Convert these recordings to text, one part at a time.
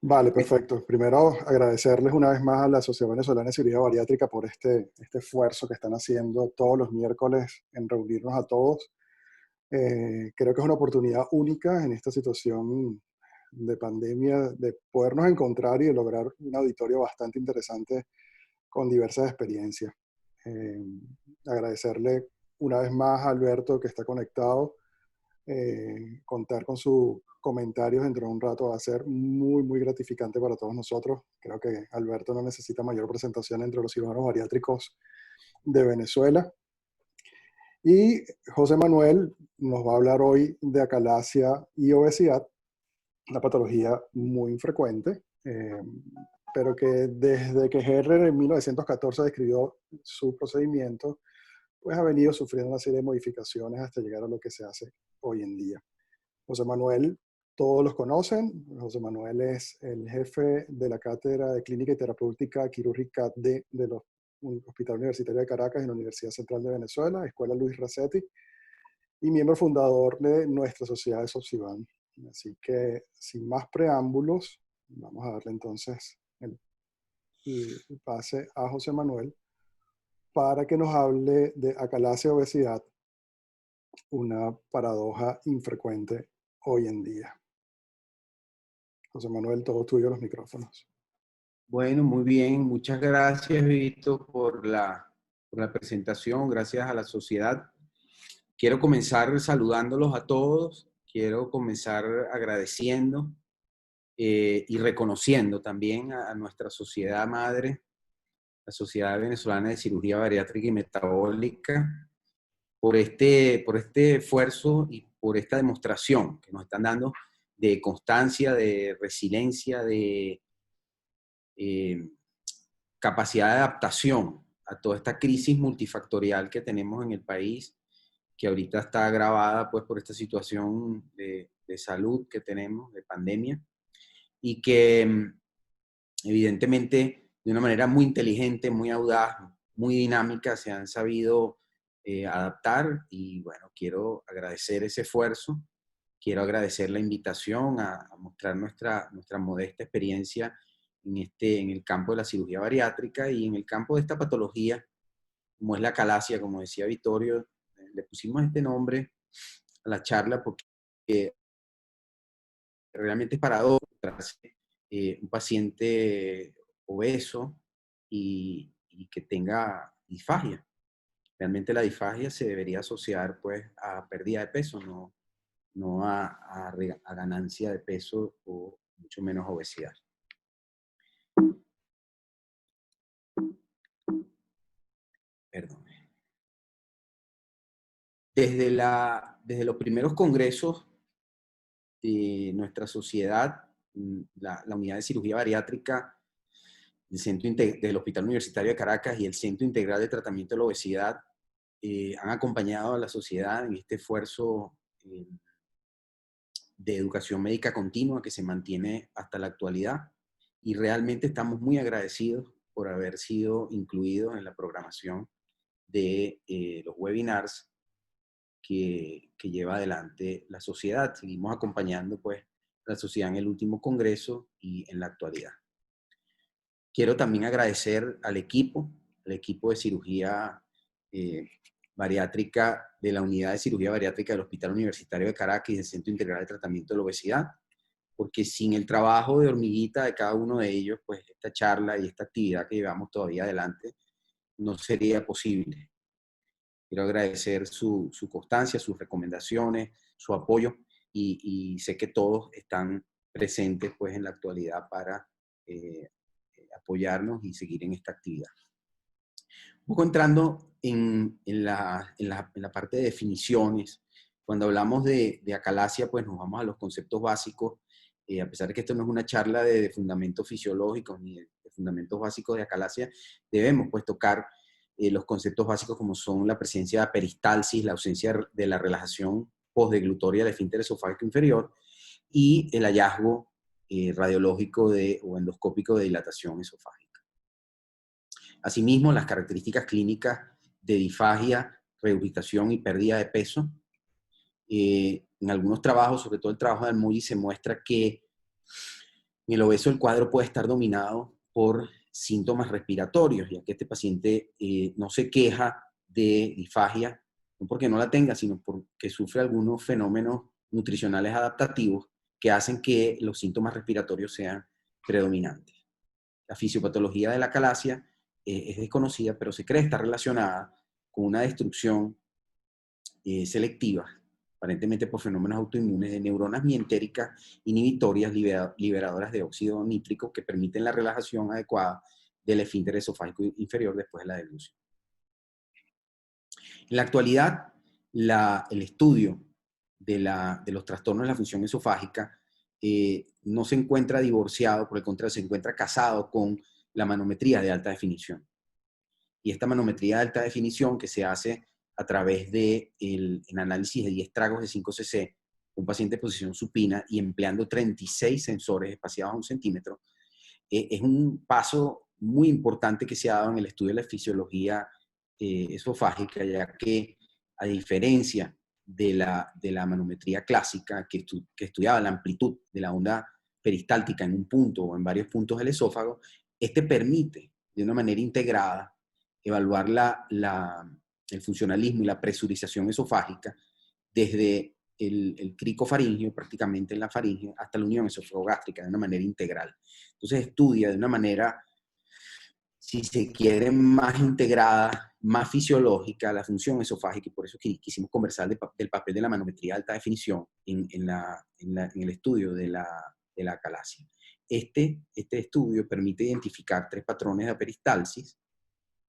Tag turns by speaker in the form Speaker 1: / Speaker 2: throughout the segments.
Speaker 1: Vale, perfecto. Primero, agradecerles una vez más a la Sociedad Venezolana de Cirugía Bariátrica por este esfuerzo que están haciendo todos los miércoles en reunirnos a todos. Creo que es una oportunidad única en esta situación de pandemia de podernos encontrar y de lograr un auditorio bastante interesante con diversas experiencias. Eh, Agradecerle una vez más a Alberto que está conectado. Contar con sus comentarios dentro de un rato va a ser muy, muy gratificante para todos nosotros. Creo que Alberto no necesita mayor presentación entre los cirujanos bariátricos de Venezuela. Y José Manuel nos va a hablar hoy de acalasia y obesidad, una patología muy infrecuente, pero que desde que Herrer en 1914 describió su procedimiento, pues ha venido sufriendo una serie de modificaciones hasta llegar a lo que se hace hoy en día. José Manuel, todos los conocen. José Manuel es el jefe de la Cátedra de Clínica y Terapéutica Quirúrgica de los Hospital Universitario de Caracas y la Universidad Central de Venezuela, Escuela Luis Racetti, y miembro fundador de nuestra sociedad de Sopsivan. Así que, sin más preámbulos, vamos a darle entonces el pase a José Manuel para que nos hable de acalasia y obesidad, una paradoja infrecuente hoy en día. José Manuel, todo tuyo los micrófonos.
Speaker 2: Bueno, muy bien. Muchas gracias, Vito, por la presentación. Gracias a la sociedad. Quiero comenzar saludándolos a todos. Quiero comenzar agradeciendo y reconociendo también a nuestra sociedad madre, la Sociedad Venezolana de Cirugía Bariátrica y Metabólica, por este esfuerzo y por esta demostración que nos están dando de constancia, de resiliencia, de capacidad de adaptación a toda esta crisis multifactorial que tenemos en el país, que ahorita está agravada pues, por esta situación de salud que tenemos, de pandemia, y que evidentemente de una manera muy inteligente, muy audaz, muy dinámica, se han sabido adaptar. Y bueno, quiero agradecer ese esfuerzo, quiero agradecer la invitación a mostrar nuestra modesta experiencia en el campo de la cirugía bariátrica y en el campo de esta patología, como es la acalasia, como decía Vittorio. Le pusimos este nombre a la charla porque realmente es paradójico un paciente obeso y que tenga disfagia. Realmente la disfagia se debería asociar pues a pérdida de peso, no a ganancia de peso o mucho menos obesidad. Perdón. Desde los primeros congresos de nuestra sociedad, la unidad de cirugía bariátrica del Hospital Universitario de Caracas y el Centro Integral de Tratamiento de la Obesidad han acompañado a la sociedad en este esfuerzo de educación médica continua que se mantiene hasta la actualidad, y realmente estamos muy agradecidos por haber sido incluidos en la programación de los webinars que lleva adelante la sociedad. Seguimos acompañando pues a la sociedad en el último congreso y en la actualidad. Quiero también agradecer al equipo de cirugía bariátrica de la Unidad de Cirugía Bariátrica del Hospital Universitario de Caracas y del Centro Integral de Tratamiento de la Obesidad, porque sin el trabajo de hormiguita de cada uno de ellos, pues esta charla y esta actividad que llevamos todavía adelante no sería posible. Quiero agradecer su constancia, sus recomendaciones, su apoyo, y sé que todos están presentes pues, en la actualidad para apoyarnos y seguir en esta actividad. Un poco entrando en la parte de definiciones, cuando hablamos de acalasia, pues nos vamos a los conceptos básicos, a pesar de que esto no es una charla de fundamentos fisiológicos ni de fundamentos básicos de acalasia, debemos pues tocar los conceptos básicos como son la presencia de peristalsis, la ausencia de la relajación postdeglutoria del esfínter esofágico inferior y el hallazgo radiológico o endoscópico de dilatación esofágica. Asimismo, las características clínicas de disfagia, regurgitación y pérdida de peso. En algunos trabajos, sobre todo el trabajo de Almuy, se muestra que En el obeso el cuadro puede estar dominado por síntomas respiratorios, ya que este paciente no se queja de disfagia, no porque no la tenga, sino porque sufre algunos fenómenos nutricionales adaptativos que hacen que los síntomas respiratorios sean predominantes. La fisiopatología de la calasia es desconocida, pero se cree estar relacionada con una destrucción selectiva, aparentemente por fenómenos autoinmunes, de neuronas mientéricas inhibitorias liberadoras de óxido nítrico que permiten la relajación adecuada del esfínter esofágico inferior después de la deglución. En la actualidad, el estudio de los trastornos de la función esofágica no se encuentra divorciado, por el contrario, se encuentra casado con la manometría de alta definición. Y esta manometría de alta definición que se hace a través del análisis de 10 tragos de 5cc, un paciente en posición supina y empleando 36 sensores espaciados a 1 centímetro, es un paso muy importante que se ha dado en el estudio de la fisiología esofágica, ya que a diferencia de la manometría clásica que estudiaba la amplitud de la onda peristáltica en un punto o en varios puntos del esófago, este permite de una manera integrada evaluar el funcionalismo y la presurización esofágica desde el crico faríngeo, prácticamente en la faringe, hasta la unión esofagogástrica de una manera integral. Entonces estudia de una manera, si se quiere, más integrada, más fisiológica la función esofágica, y por eso quisimos conversar del papel de la manometría de alta definición en el estudio de la calasia. Este estudio permite identificar 3 patrones de aperistalsis,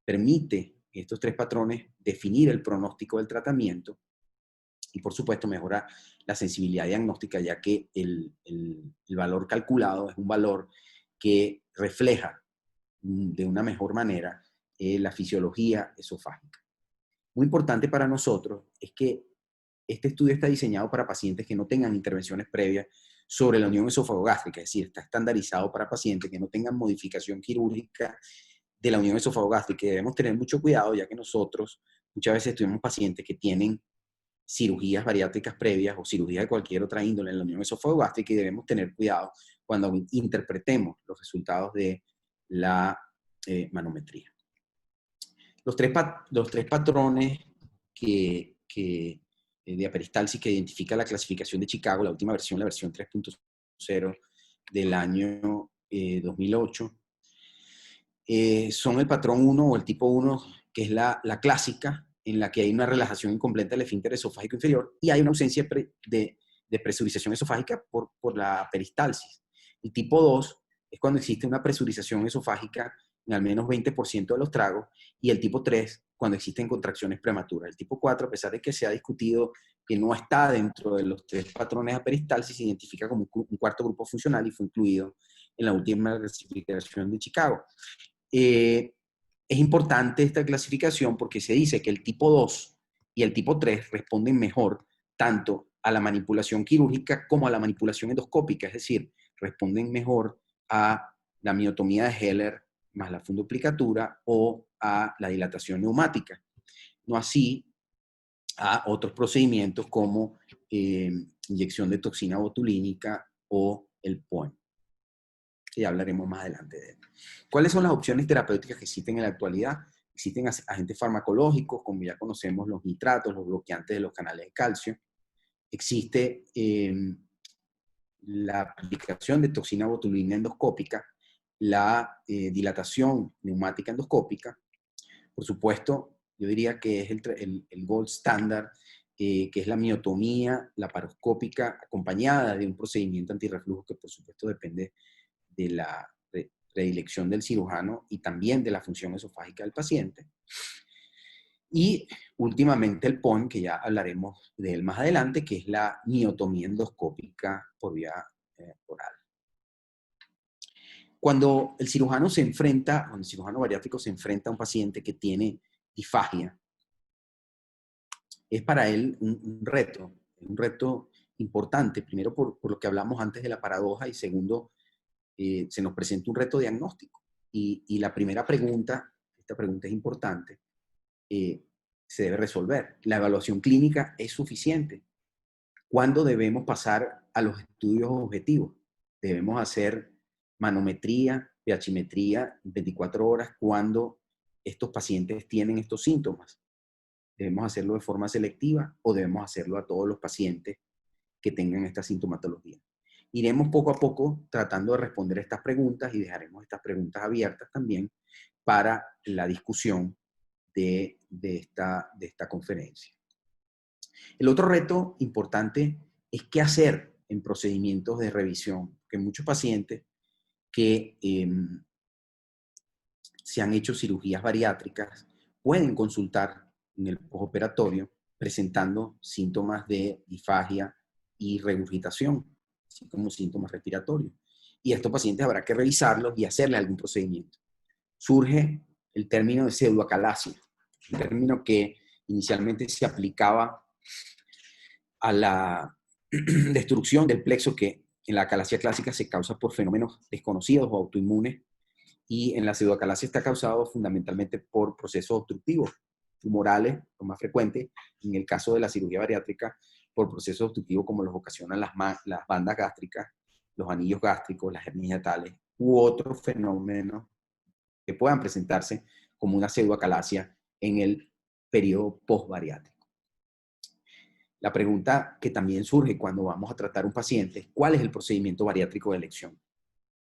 Speaker 2: permite estos 3 patrones definir el pronóstico del tratamiento y, por supuesto, mejora la sensibilidad diagnóstica, ya que el valor calculado es un valor que refleja de una mejor manera la fisiología esofágica. Muy importante para nosotros es que este estudio está diseñado para pacientes que no tengan intervenciones previas sobre la unión esofagogástrica, es decir, está estandarizado para pacientes que no tengan modificación quirúrgica de la unión esofagogástrica, y debemos tener mucho cuidado, ya que nosotros muchas veces tuvimos pacientes que tienen cirugías bariátricas previas o cirugías de cualquier otra índole en la unión esofagogástrica, y debemos tener cuidado cuando interpretemos los resultados de la manometría. Los tres patrones de aperistalsis que identifica la clasificación de Chicago, la última versión, la versión 3.0 del año 2008, son el patrón 1 o el tipo 1, que es la clásica, en la que hay una relajación incompleta del esfínter esofágico inferior y hay una ausencia de presurización esofágica por la peristalsis. El tipo 2 es cuando existe una presurización esofágica en al menos 20% de los tragos, y el tipo 3 cuando existen contracciones prematuras. El tipo 4, a pesar de que se ha discutido que no está dentro de los 3 patrones de peristalsis, se identifica como un cuarto grupo funcional y fue incluido en la última clasificación de Chicago. Es importante esta clasificación porque se dice que el tipo 2 y el tipo 3 responden mejor tanto a la manipulación quirúrgica como a la manipulación endoscópica, es decir, responden mejor a la miotomía de Heller más la fundoplicatura o a la dilatación neumática, no así a otros procedimientos como inyección de toxina botulínica o el POEM, que ya hablaremos más adelante de él. ¿Cuáles son las opciones terapéuticas que existen en la actualidad? Existen agentes farmacológicos, como ya conocemos, los nitratos, los bloqueantes de los canales de calcio. Existe la aplicación de toxina botulínica endoscópica, la dilatación neumática endoscópica. Por supuesto, yo diría que es el gold standard, que es la miotomía laparoscópica acompañada de un procedimiento antirreflujo que, por supuesto, depende de la predilección del cirujano y también de la función esofágica del paciente. Y últimamente el POEM, que ya hablaremos de él más adelante, que es la miotomía endoscópica por vía oral. Cuando el cirujano bariátrico se enfrenta a un paciente que tiene disfagia, es para él un reto importante, primero por lo que hablamos antes de la paradoja, y segundo, se nos presenta un reto diagnóstico. Y la primera pregunta, esta pregunta es importante, se debe resolver. ¿La evaluación clínica es suficiente? ¿Cuándo debemos pasar a los estudios objetivos? ¿Debemos hacer manometría, pHimetría 24 horas cuando estos pacientes tienen estos síntomas. ¿Debemos hacerlo de forma selectiva o debemos hacerlo a todos los pacientes que tengan esta sintomatología? Iremos poco a poco tratando de responder estas preguntas y dejaremos estas preguntas abiertas también para la discusión de esta conferencia. El otro reto importante es qué hacer en procedimientos de revisión, que muchos pacientes que se han hecho cirugías bariátricas pueden consultar en el postoperatorio presentando síntomas de disfagia y regurgitación, así como síntomas respiratorios. Y a estos pacientes habrá que revisarlos y hacerle algún procedimiento. Surge el término de pseudoacalasia, un término que inicialmente se aplicaba a la destrucción del plexo que en la acalasia clásica se causa por fenómenos desconocidos o autoinmunes, y en la pseudoacalasia está causado fundamentalmente por procesos obstructivos tumorales, lo más frecuente, en el caso de la cirugía bariátrica, por procesos obstructivos como los ocasionan las bandas gástricas, los anillos gástricos, las hernias hiatales, u otros fenómenos que puedan presentarse como una pseudoacalasia en el periodo postbariátrico. La pregunta que también surge cuando vamos a tratar un paciente es ¿cuál es el procedimiento bariátrico de elección?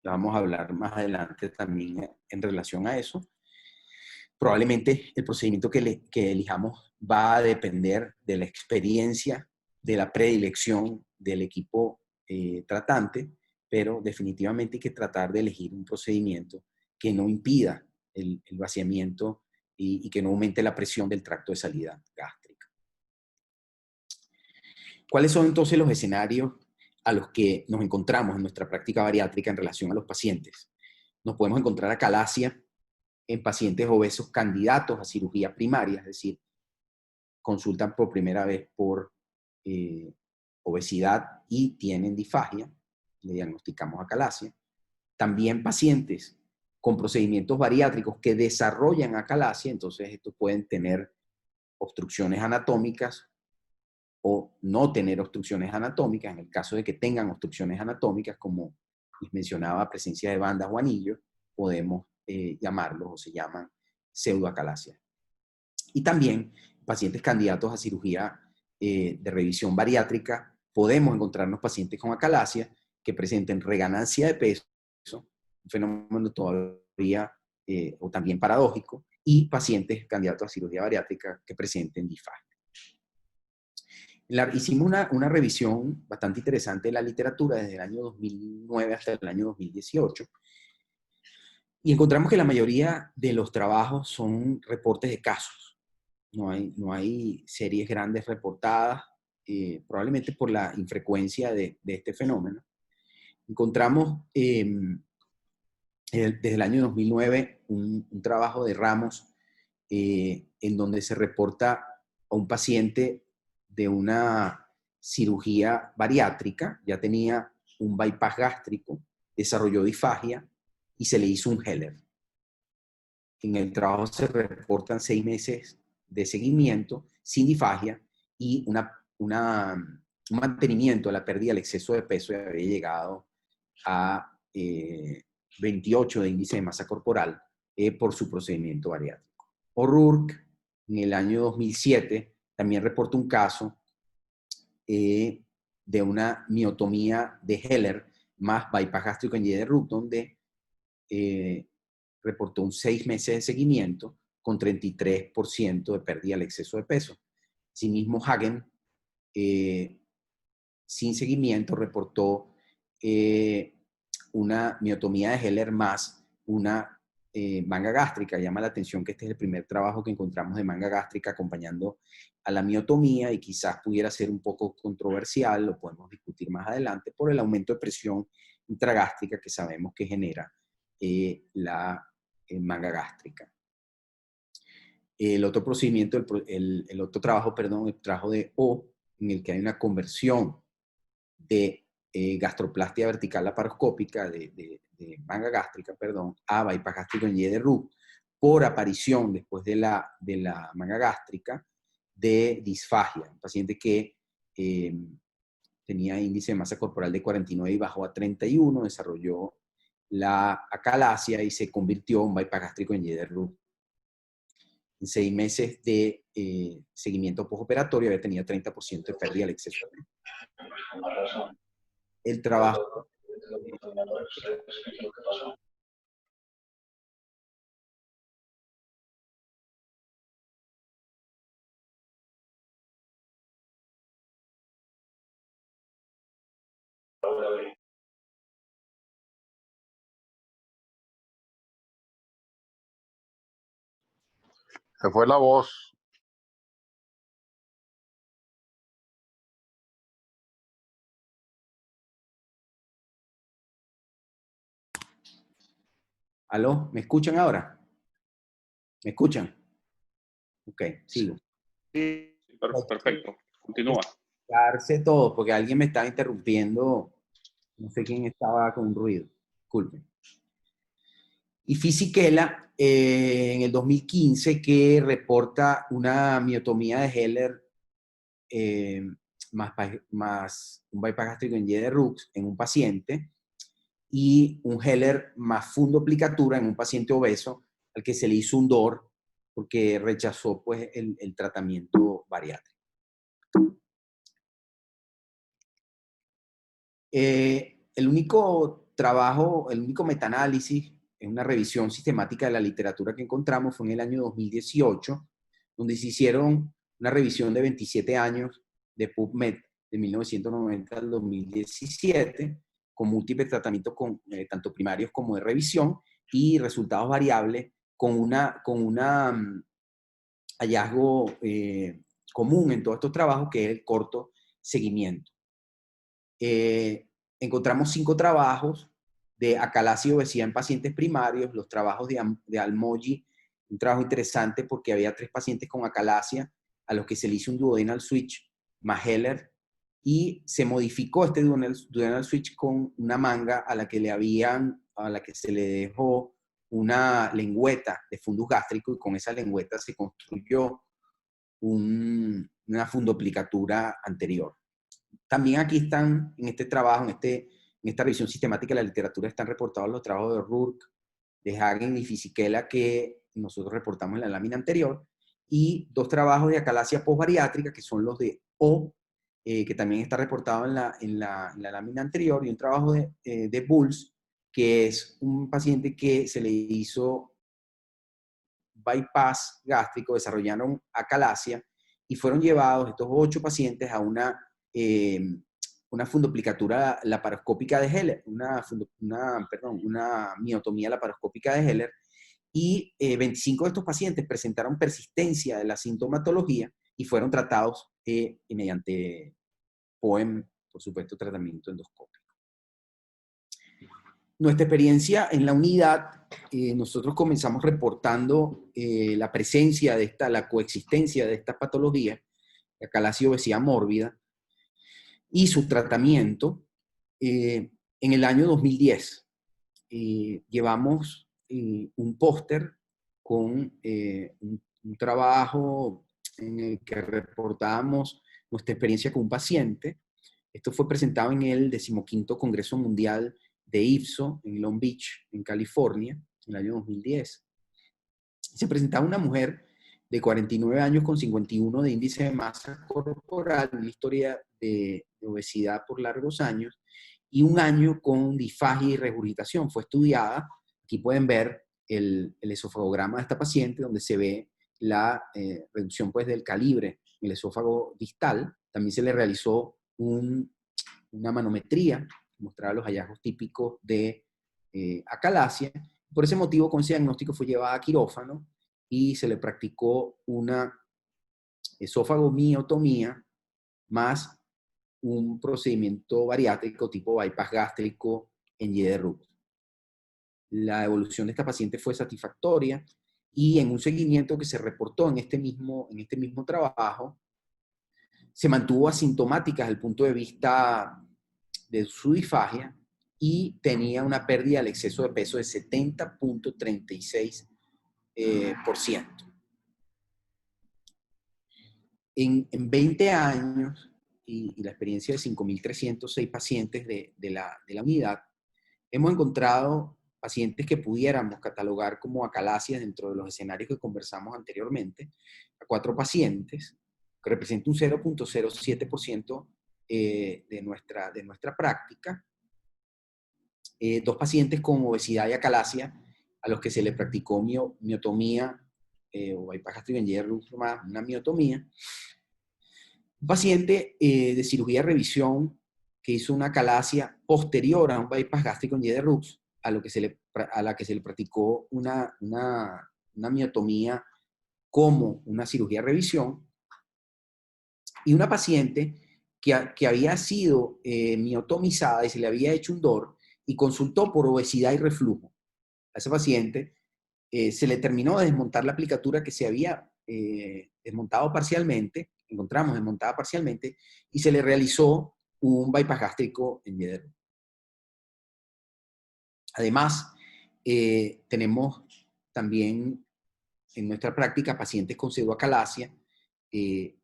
Speaker 2: Ya vamos a hablar más adelante también en relación a eso. Probablemente el procedimiento que elijamos va a depender de la experiencia, de la predilección del equipo tratante, pero definitivamente hay que tratar de elegir un procedimiento que no impida el vaciamiento y que no aumente la presión del tracto de salida gástrica. ¿Cuáles son entonces los escenarios a los que nos encontramos en nuestra práctica bariátrica en relación a los pacientes? Nos podemos encontrar acalasia en pacientes obesos candidatos a cirugía primaria, es decir, consultan por primera vez por obesidad y tienen disfagia, le diagnosticamos acalasia. También pacientes con procedimientos bariátricos que desarrollan acalasia, entonces estos pueden tener obstrucciones anatómicas o no tener obstrucciones anatómicas. En el caso de que tengan obstrucciones anatómicas, como les mencionaba, presencia de bandas o anillos, podemos llamarlos o se llaman pseudoacalasia. Y también pacientes candidatos a cirugía de revisión bariátrica, podemos encontrarnos pacientes con acalasia que presenten reganancia de peso, un fenómeno todavía o también paradójico, y pacientes candidatos a cirugía bariátrica que presenten disfagia. Hicimos una revisión bastante interesante de la literatura desde el año 2009 hasta el año 2018 y encontramos que la mayoría de los trabajos son reportes de casos. No hay series grandes reportadas, probablemente por la infrecuencia de este fenómeno. Encontramos desde el año 2009 un trabajo de Ramos en donde se reporta a un paciente de una cirugía bariátrica, ya tenía un bypass gástrico, desarrolló disfagia y se le hizo un Heller. En el trabajo se reportan 6 meses de seguimiento sin disfagia y un mantenimiento de la pérdida del exceso de peso, y había llegado a 28 de índice de masa corporal por su procedimiento bariátrico. O'Rourke, en el año 2007, también reportó un caso de una miotomía de Heller más bypass gástrico en Y de Roux, donde reportó un 6 meses de seguimiento con 33% de pérdida del exceso de peso. Asimismo, Hagen, sin seguimiento, reportó una miotomía de Heller más una manga gástrica. Llama la atención que este es el primer trabajo que encontramos de manga gástrica acompañando a la miotomía y quizás pudiera ser un poco controversial, lo podemos discutir más adelante, por el aumento de presión intragástrica que sabemos que genera la manga gástrica. El otro procedimiento, el otro trabajo, perdón, el trabajo de O, en el que hay una conversión de gastroplastia vertical laparoscópica, de manga gástrica, perdón, a bypass gástrico en Y de Roux, por aparición después de la manga gástrica de disfagia. Un paciente que tenía índice de masa corporal de 49 y bajó a 31, desarrolló la acalasia y se convirtió en bypass gástrico en Yeder-Rux. En 6 meses de seguimiento postoperatorio había tenido 30% de pérdida del exceso. El trabajo...
Speaker 3: Se fue la voz.
Speaker 2: ¿Aló? ¿Me escuchan ahora? ¿Me escuchan? Ok, sigo.
Speaker 3: Sí, perfecto. Continúa.
Speaker 2: Darse todo, porque alguien me estaba interrumpiendo. No sé quién estaba con un ruido. Disculpen. Y Fisichella, en el 2015, que reporta una miotomía de Heller más un bypass gástrico en Yeder-Rux en un paciente y un Heller más fundoplicatura en un paciente obeso al que se le hizo un DOR porque rechazó pues, el tratamiento bariátrico. El único trabajo, el único metaanálisis en una revisión sistemática de la literatura que encontramos fue en el año 2018, donde se hicieron una revisión de 27 años de PubMed, de 1990 al 2017, con múltiples tratamientos tanto primarios como de revisión, y resultados variables con una hallazgo común en todos estos trabajos, que es el corto seguimiento. Encontramos 5 trabajos de acalasia y obesidad en pacientes primarios, los trabajos de Almogi, un trabajo interesante porque había 3 pacientes con acalasia a los que se le hizo un duodenal switch más Heller, y se modificó este duodenal switch con una manga a la que se le dejó una lengüeta de fundus gástrico, y con esa lengüeta se construyó una fundoplicatura anterior. También aquí están, en este trabajo, en esta revisión sistemática de la literatura, están reportados los trabajos de Rourke, de Hagen y Fisichella que nosotros reportamos en la lámina anterior, y 2 trabajos de acalasia postbariátrica, que son los de O, que también está reportado en la lámina anterior, y un trabajo de Bulls, que es un paciente que se le hizo bypass gástrico, desarrollaron acalasia, y fueron llevados estos 8 pacientes a una fundoplicatura laparoscópica de Heller, una miotomía laparoscópica de Heller, y 25 de estos pacientes presentaron persistencia de la sintomatología y fueron tratados mediante POEM, por supuesto, tratamiento endoscópico. Nuestra experiencia en la unidad, nosotros comenzamos reportando la presencia de la coexistencia de esta patología, la acalasia y obesidad mórbida, y su tratamiento en el año 2010. Llevamos un póster con un trabajo en el que reportábamos nuestra experiencia con un paciente. Esto fue presentado en el 15º Congreso Mundial de IFSO en Long Beach, en California, en el año 2010. Se presentaba una mujer de 49 años con 51 de índice de masa corporal, una historia de obesidad por largos años, y 1 año con disfagia y regurgitación. Fue estudiada. Aquí pueden ver el esofagograma de esta paciente, donde se ve la reducción pues, del calibre en el esófago distal. También se le realizó una manometría que mostraba los hallazgos típicos de acalasia. Por ese motivo, con ese diagnóstico fue llevada a quirófano y se le practicó una esofagomiotomía más un procedimiento bariátrico tipo bypass gástrico en Yeder-Rux. La evolución de esta paciente fue satisfactoria, y en un seguimiento que se reportó en este mismo trabajo, se mantuvo asintomática desde el punto de vista de su disfagia, y tenía una pérdida del exceso de peso de 70.36%. En 20 años y la experiencia de 5.306 pacientes de la unidad, hemos encontrado pacientes que pudiéramos catalogar como acalasia dentro de los escenarios que conversamos anteriormente, a 4 pacientes, que representa un 0.07% de nuestra práctica. 2 pacientes con obesidad y acalasia, a los que se le practicó miotomía o bypass gástrico en Y más una miotomía. Un paciente de cirugía de revisión que hizo una acalasia posterior a un bypass gástrico en Y de Rux, a la que se le practicó una miotomía como una cirugía de revisión, y una paciente que había sido miotomizada y se le había hecho un DOR y consultó por obesidad y reflujo. A ese paciente se le terminó de desmontar la aplicatura que se había desmontado parcialmente, encontramos desmontada parcialmente, y se le realizó un bypass gástrico en Y. Además, tenemos también en nuestra práctica pacientes con pseudoacalasia.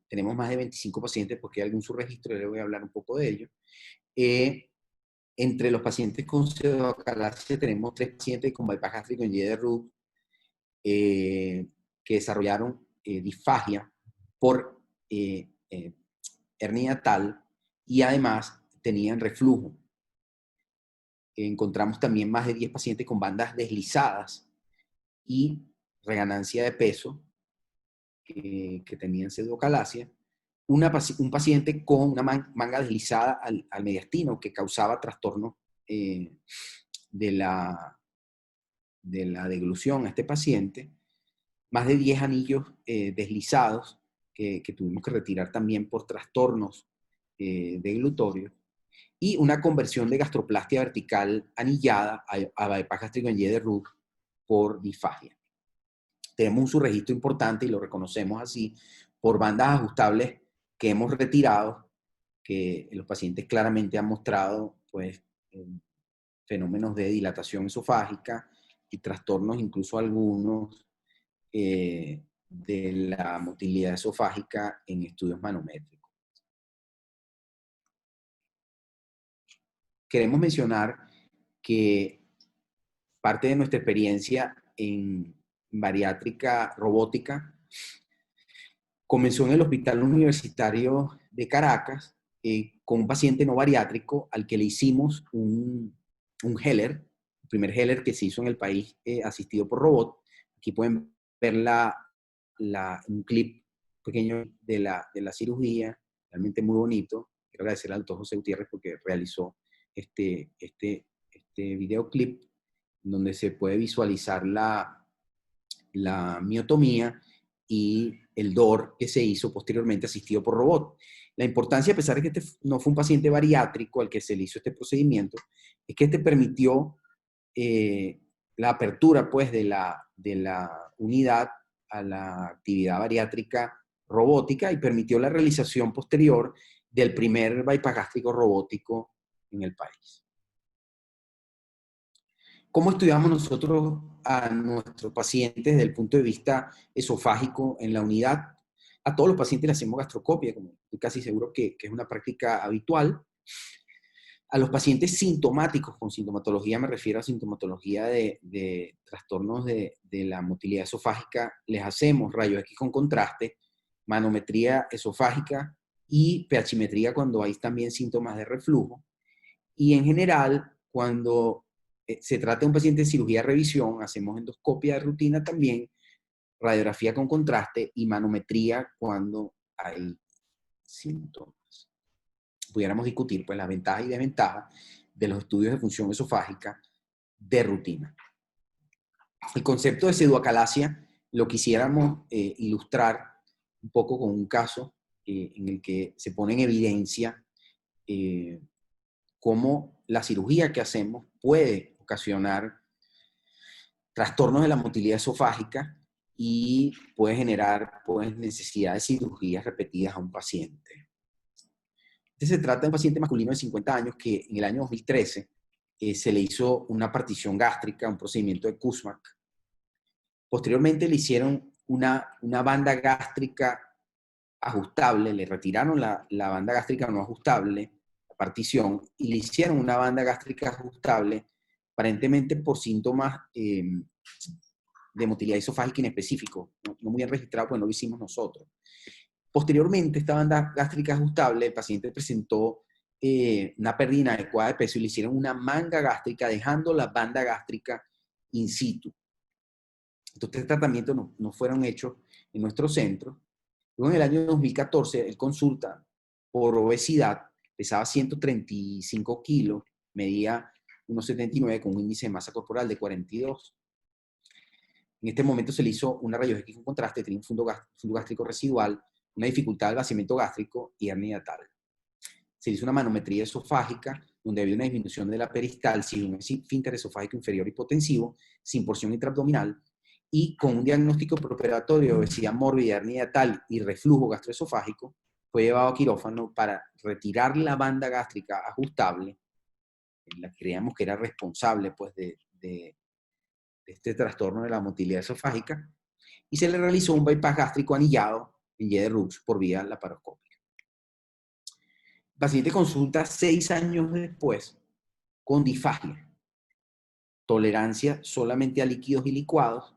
Speaker 2: Tenemos más de 25 pacientes porque hay algún subregistro, les voy a hablar un poco de ello. Entre los pacientes con pseudoacalasia tenemos 3 pacientes con bypass gástrico en Y de Rux que desarrollaron disfagia por hernia tal y además tenían reflujo. Encontramos también más de 10 pacientes con bandas deslizadas y reganancia de peso que tenían pseudocalasia. Un paciente con una manga deslizada al mediastino que causaba trastorno de la deglución a este paciente. Más de 10 anillos deslizados que tuvimos que retirar también por trastornos deglutorios, y una conversión de gastroplastia vertical anillada a bypass gástrico en Y de Rux por disfagia. Tenemos un subregistro importante y lo reconocemos así por bandas ajustables que hemos retirado, que los pacientes claramente han mostrado pues, fenómenos de dilatación esofágica y trastornos, incluso algunos, de la motilidad esofágica en estudios manométricos. Queremos mencionar que parte de nuestra experiencia en bariátrica robótica comenzó en el Hospital Universitario de Caracas con un paciente no bariátrico al que le hicimos un Heller, el primer Heller que se hizo en el país asistido por robot. Aquí pueden ver un clip pequeño de la cirugía, realmente muy bonito. Quiero agradecer al doctor José Gutiérrez porque realizó este videoclip donde se puede visualizar la miotomía y el DOR que se hizo posteriormente asistido por robot. La importancia, a pesar de que este no fue un paciente bariátrico al que se le hizo este procedimiento, es que este permitió la apertura pues, de la unidad a la actividad bariátrica robótica y permitió la realización posterior del primer bypass gástrico robótico en el país. ¿Cómo estudiamos nosotros a nuestros pacientes desde el punto de vista esofágico en la unidad? A todos los pacientes le hacemos gastroscopia, como estoy casi seguro que es una práctica habitual. A los pacientes sintomáticos, con sintomatología me refiero a sintomatología de trastornos de la motilidad esofágica, les hacemos rayos X con contraste, manometría esofágica y pH-metría cuando hay también síntomas de reflujo. Y en general, cuando se trata de un paciente de cirugía de revisión, hacemos endoscopia de rutina también, radiografía con contraste y manometría cuando hay síntomas. Pudiéramos discutir pues, las ventajas y desventajas de los estudios de función esofágica de rutina. El concepto de pseudoacalasia lo quisiéramos ilustrar un poco con un caso en el que se pone en evidencia cómo la cirugía que hacemos puede ocasionar trastornos de la motilidad esofágica y puede generar pues, necesidad de cirugías repetidas a un paciente. Se trata de un paciente masculino de 50 años que en el año 2013 se le hizo una partición gástrica, un procedimiento de Kussmack. Posteriormente le hicieron una banda gástrica ajustable, le retiraron la banda gástrica no ajustable, la partición, y le hicieron una banda gástrica ajustable aparentemente por síntomas de motilidad esofágica inespecífico, no muy bien registrado, pues no lo hicimos nosotros. Posteriormente, esta banda gástrica ajustable, el paciente presentó una pérdida inadecuada de peso y le hicieron una manga gástrica, dejando la banda gástrica in situ. Entonces, tratamientos no fueron hechos en nuestro centro. Luego, en el año 2014, él consulta por obesidad, pesaba 135 kilos, medía 1,79 con un índice de masa corporal de 42. En este momento se le hizo una rayos X con contraste, tenía un fundo gástrico residual, una dificultad del vaciamiento gástrico y hernia tal. Se le hizo una manometría esofágica, donde había una disminución de la peristalsis, un esfínter esofágico inferior hipotensivo, sin porción intraabdominal, y con un diagnóstico preoperatorio de obesidad mórbida, hernia tal y reflujo gastroesofágico, fue llevado a quirófano para retirar la banda gástrica ajustable, en la que creíamos que era responsable pues, de este trastorno de la motilidad esofágica, y se le realizó un bypass gástrico anillado en Y de Rux por vía laparoscópica. El paciente consulta 6 años después con disfagia, tolerancia solamente a líquidos y licuados,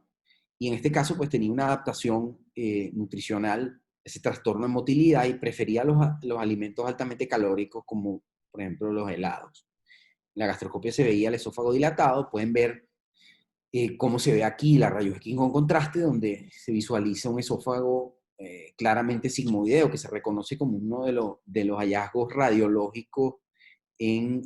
Speaker 2: y en este caso pues tenía una adaptación nutricional, ese trastorno de motilidad, y prefería los alimentos altamente calóricos como por ejemplo los helados. En la gastroscopia se veía el esófago dilatado, pueden ver cómo se ve aquí la rayos X con contraste, donde se visualiza un esófago claramente sigmoideo, que se reconoce como uno de los hallazgos radiológicos en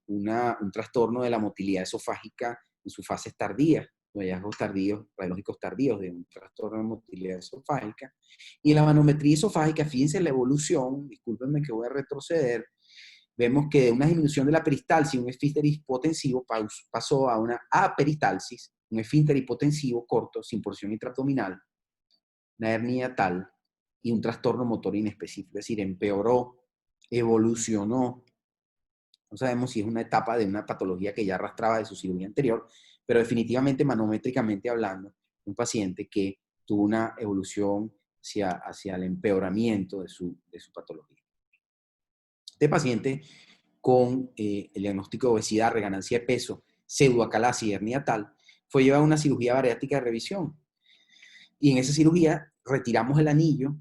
Speaker 2: un trastorno de la motilidad esofágica en sus fases tardías, los hallazgos tardíos, radiológicos tardíos de un trastorno de motilidad esofágica. Y en la manometría esofágica, fíjense la evolución, discúlpenme que voy a retroceder, vemos que de una disminución de la peristalsis, un esfínter hipotensivo, pasó a una aperistalsis, un esfínter hipotensivo corto, sin porción intraabdominal, una hernia tal y un trastorno motor inespecífico. Es decir, empeoró, evolucionó. No sabemos si es una etapa de una patología que ya arrastraba de su cirugía anterior, pero definitivamente, manométricamente hablando, un paciente que tuvo una evolución hacia el empeoramiento de su patología. Este paciente con el diagnóstico de obesidad, reganancia de peso, pseudoacalasia y hernia tal, fue llevado a una cirugía bariátrica de revisión. Y en esa cirugía retiramos el anillo,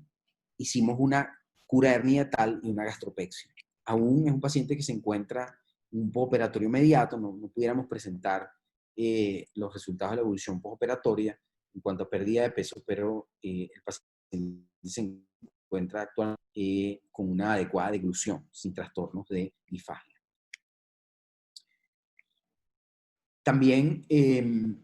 Speaker 2: hicimos una cura de hernia tal y una gastropexia. Aún es un paciente que se encuentra en un postoperatorio inmediato, no pudiéramos presentar los resultados de la evolución postoperatoria en cuanto a pérdida de peso, pero el paciente se encuentra actualmente con una adecuada deglución, sin trastornos de disfagia. También en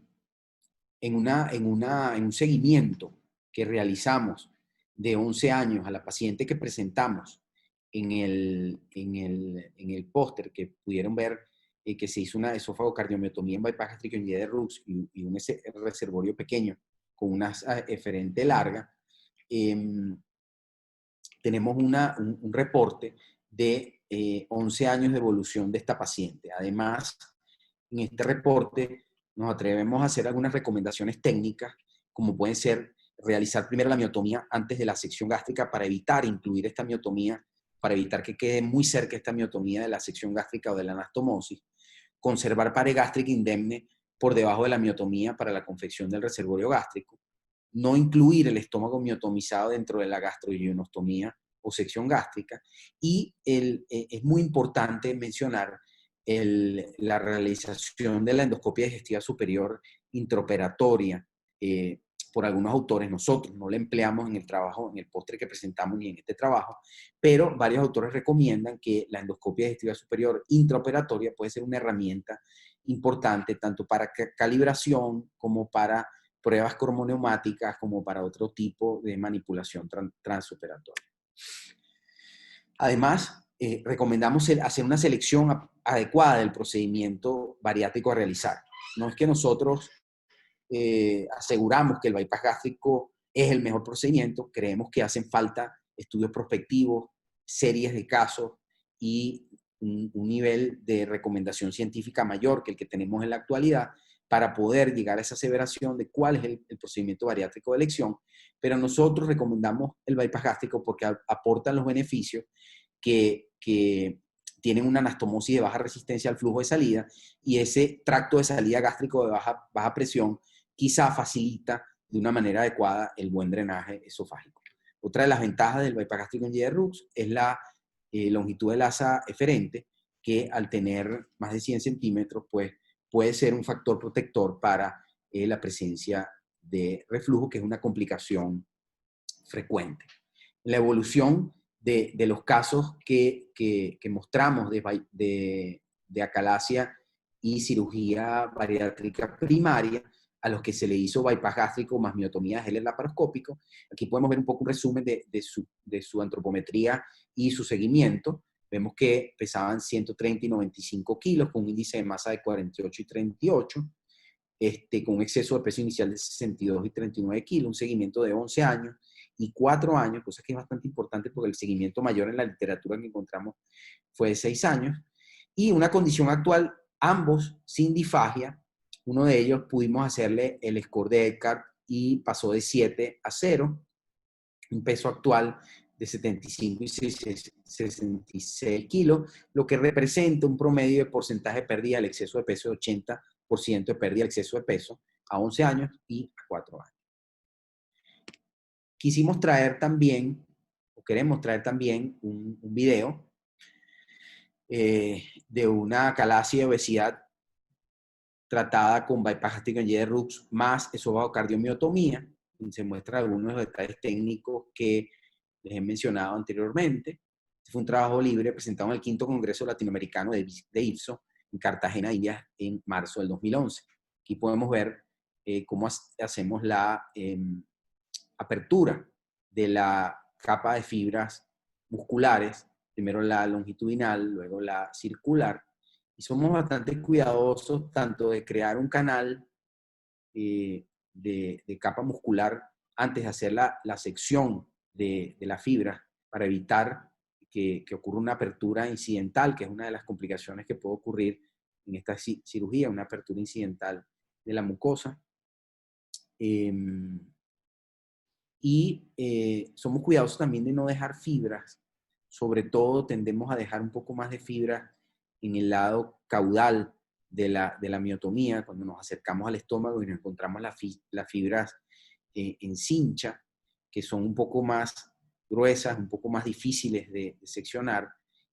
Speaker 2: un seguimiento que realizamos de 11 años a la paciente que presentamos en el póster, que pudieron ver que se hizo una esófago-cardiomiotomía en bypass gástrico en Y de Rux y un reservorio pequeño con una eferente larga, tenemos un reporte de 11 años de evolución de esta paciente. Además, en este reporte nos atrevemos a hacer algunas recomendaciones técnicas, como pueden ser realizar primero la miotomía antes de la sección gástrica para evitar incluir esta miotomía, para evitar que quede muy cerca esta miotomía de la sección gástrica o de la anastomosis, conservar pared gástrica indemne por debajo de la miotomía para la confección del reservorio gástrico, no incluir el estómago miotomizado dentro de la gastroionostomía o sección gástrica, y es muy importante mencionar la realización de la endoscopia digestiva superior intraoperatoria. Por algunos autores, nosotros no la empleamos en el trabajo, en el póster que presentamos ni en este trabajo, pero varios autores recomiendan que la endoscopia digestiva superior intraoperatoria puede ser una herramienta importante tanto para calibración como para pruebas cromoneumáticas, como para otro tipo de manipulación transoperatoria. Además, recomendamos hacer una selección adecuada del procedimiento bariátrico a realizar. No es que nosotros aseguramos que el bypass gástrico es el mejor procedimiento, creemos que hacen falta estudios prospectivos, series de casos y un nivel de recomendación científica mayor que el que tenemos en la actualidad para poder llegar a esa aseveración de cuál es el procedimiento bariátrico de elección, pero nosotros recomendamos el bypass gástrico porque aportan los beneficios que tienen una anastomosis de baja resistencia al flujo de salida, y ese tracto de salida gástrico de baja presión quizá facilita de una manera adecuada el buen drenaje esofágico. Otra de las ventajas del bypass gástrico en GERUX es la longitud del asa eferente, que al tener más de 100 centímetros, pues puede ser un factor protector para la presencia de reflujo, que es una complicación frecuente. La evolución de los casos que mostramos de acalasia y cirugía bariátrica primaria, a los que se le hizo bypass gástrico más miotomía de geles laparoscópico. Aquí podemos ver un poco un resumen de su antropometría y su seguimiento. Vemos que pesaban 130 y 95 kilos, con un índice de masa de 48 y 38, con un exceso de peso inicial de 62 y 39 kilos, un seguimiento de 11 años y 4 años, cosa que es bastante importante porque el seguimiento mayor en la literatura que encontramos fue de 6 años, y una condición actual, ambos sin disfagia. Uno de ellos pudimos hacerle el score de Eckhart y pasó de 7 a 0, un peso actual de 75 y 66 kilos, lo que representa un promedio de porcentaje de pérdida del exceso de peso de 80% de pérdida del exceso de peso a 11 años y a 4 años. Quisimos traer también, o queremos traer también, un video de una acalasia de obesidad tratada con bypass gástrico en GERUX más esofagocardiomioptomía. Se muestran algunos de los detalles técnicos que les he mencionado anteriormente. Este fue un trabajo libre presentado en el 5º Congreso Latinoamericano de IFSO en Cartagena, India, en marzo del 2011. Aquí podemos ver cómo hacemos la apertura de la capa de fibras musculares, primero la longitudinal, luego la circular, y somos bastante cuidadosos tanto de crear un canal de capa muscular antes de hacer la sección de la fibra, para evitar que ocurra una apertura incidental, que es una de las complicaciones que puede ocurrir en esta cirugía, una apertura incidental de la mucosa. Somos cuidadosos también de no dejar fibras. Sobre todo tendemos a dejar un poco más de fibras en el lado caudal de la miotomía, cuando nos acercamos al estómago y nos encontramos las fibras en cincha, que son un poco más gruesas, un poco más difíciles de seccionar,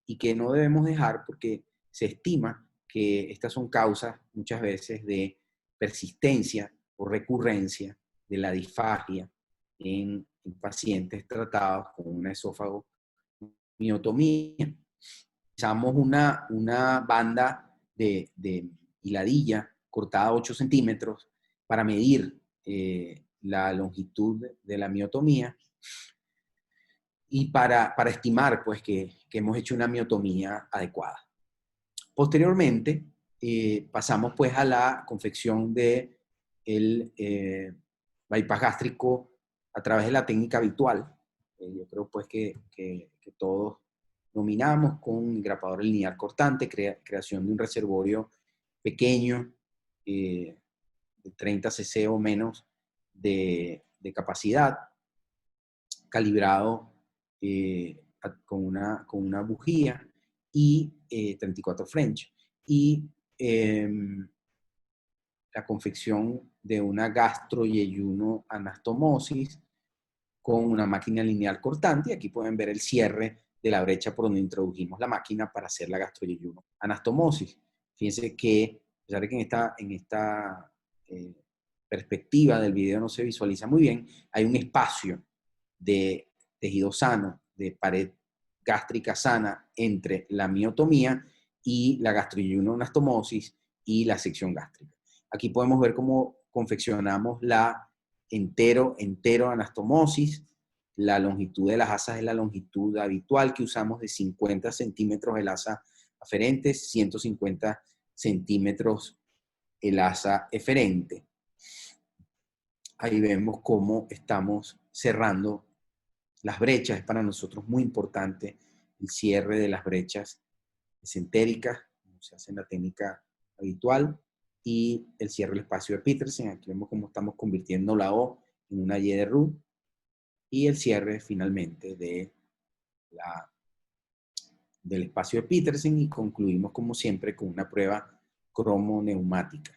Speaker 2: y que no debemos dejar porque se estima que estas son causas muchas veces de persistencia o recurrencia de la disfagia en pacientes tratados con una esofagomiotomía. Usamos una banda de hiladilla cortada a 8 centímetros para medir la longitud de la miotomía y para estimar pues, que hemos hecho una miotomía adecuada. Posteriormente, pasamos pues, a la confección del bypass gástrico a través de la técnica habitual. Yo creo pues que todos dominamos, con engrapador lineal cortante, creación de un reservorio pequeño, de 30 cc o menos de capacidad, calibrado con una bujía y 34 French. Y la confección de una gastroyeyuno anastomosis con una máquina lineal cortante. Y aquí pueden ver el cierre de la brecha por donde introdujimos la máquina para hacer la gastroyeyuno anastomosis. Fíjense que, a pesar de que en esta perspectiva del video no se visualiza muy bien, hay un espacio de tejido sano, de pared gástrica sana entre la miotomía y la gastroyeyuno anastomosis y la sección gástrica. Aquí podemos ver cómo confeccionamos la entero anastomosis. La longitud de las asas es la longitud habitual que usamos, de 50 centímetros el asa aferente, 150 centímetros el asa eferente. Ahí vemos cómo estamos cerrando las brechas. Es para nosotros muy importante el cierre de las brechas mesentéricas, como se hace en la técnica habitual, y el cierre del espacio de Petersen. Aquí vemos cómo estamos convirtiendo la O en una Y de Roux, y el cierre finalmente de del espacio de Petersen y concluimos, como siempre, con una prueba cromoneumática.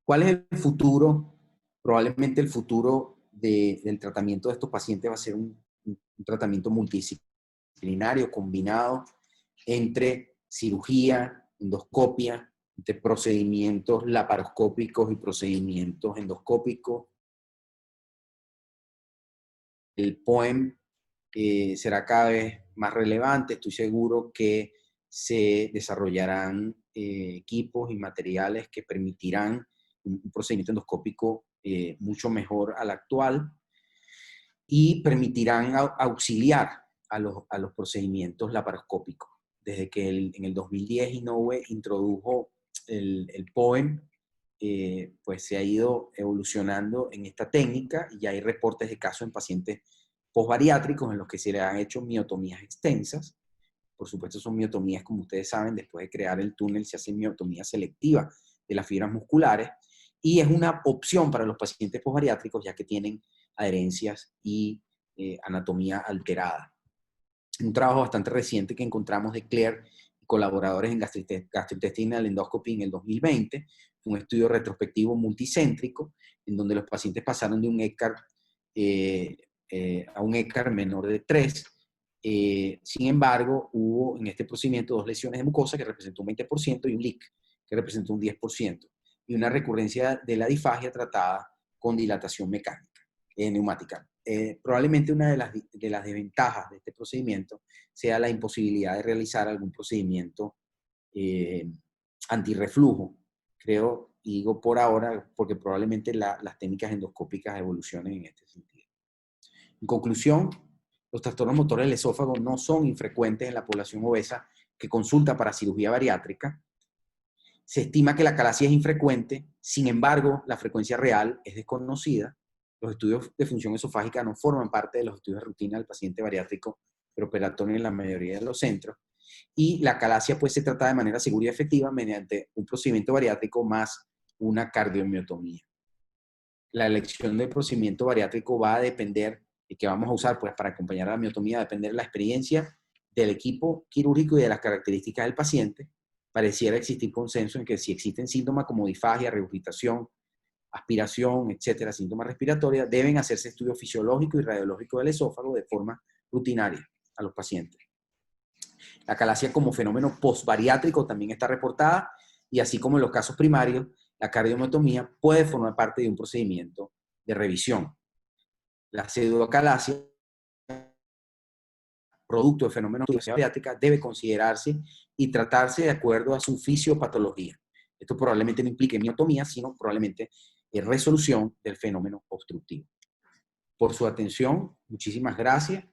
Speaker 2: ¿Cuál es el futuro? Probablemente el futuro del tratamiento de estos pacientes va a ser un tratamiento multidisciplinario combinado entre cirugía, endoscopia, entre procedimientos laparoscópicos y procedimientos endoscópicos. El POEM será cada vez más relevante. Estoy seguro que se desarrollarán equipos y materiales que permitirán un procedimiento endoscópico mucho mejor al actual y permitirán auxiliar a los procedimientos laparoscópicos. Desde que en el 2010 Inoue introdujo el POEM, pues se ha ido evolucionando en esta técnica y ya hay reportes de casos en pacientes posbariátricos en los que se le han hecho miotomías extensas. Por supuesto, son miotomías, como ustedes saben, después de crear el túnel se hace miotomía selectiva de las fibras musculares y es una opción para los pacientes posbariátricos ya que tienen adherencias y anatomía alterada. Un trabajo bastante reciente que encontramos de Claire y colaboradores en Gastrointestinal Endoscopy en el 2020, un estudio retrospectivo multicéntrico en donde los pacientes pasaron de un ECAR a un ECAR menor de 3. Sin embargo, hubo en este procedimiento 2 lesiones de mucosa que representó un 20% y un leak que representó un 10%, y una recurrencia de la disfagia tratada con dilatación mecánica, neumática. Probablemente una de las desventajas de este procedimiento sea la imposibilidad de realizar algún procedimiento antirreflujo. Creo, y digo por ahora, porque probablemente las técnicas endoscópicas evolucionen en este sentido. En conclusión, los trastornos motores del esófago no son infrecuentes en la población obesa que consulta para cirugía bariátrica. Se estima que la calasia es infrecuente, sin embargo, la frecuencia real es desconocida. Los estudios de función esofágica no forman parte de los estudios de rutina del paciente bariátrico preoperatorio en la mayoría de los centros. Y la calasia pues se trata de manera segura y efectiva mediante un procedimiento bariátrico más una cardiomiotomía. La elección del procedimiento bariátrico va a depender de qué vamos a usar pues, para acompañar a la miotomía, va a depender de la experiencia del equipo quirúrgico y de las características del paciente. Pareciera existir consenso en que si existen síntomas como disfagia, regurgitación, aspiración, etcétera, síntomas respiratorios, deben hacerse estudios fisiológicos y radiológicos del esófago de forma rutinaria a los pacientes. La calasia como fenómeno postbariátrico también está reportada y así como en los casos primarios, la cardiomiotomía puede formar parte de un procedimiento de revisión. La pseudocalasia, producto de fenómenos de bariátrica, debe considerarse y tratarse de acuerdo a su fisiopatología. Esto probablemente no implique miotomía, sino probablemente resolución del fenómeno obstructivo. Por su atención, muchísimas gracias.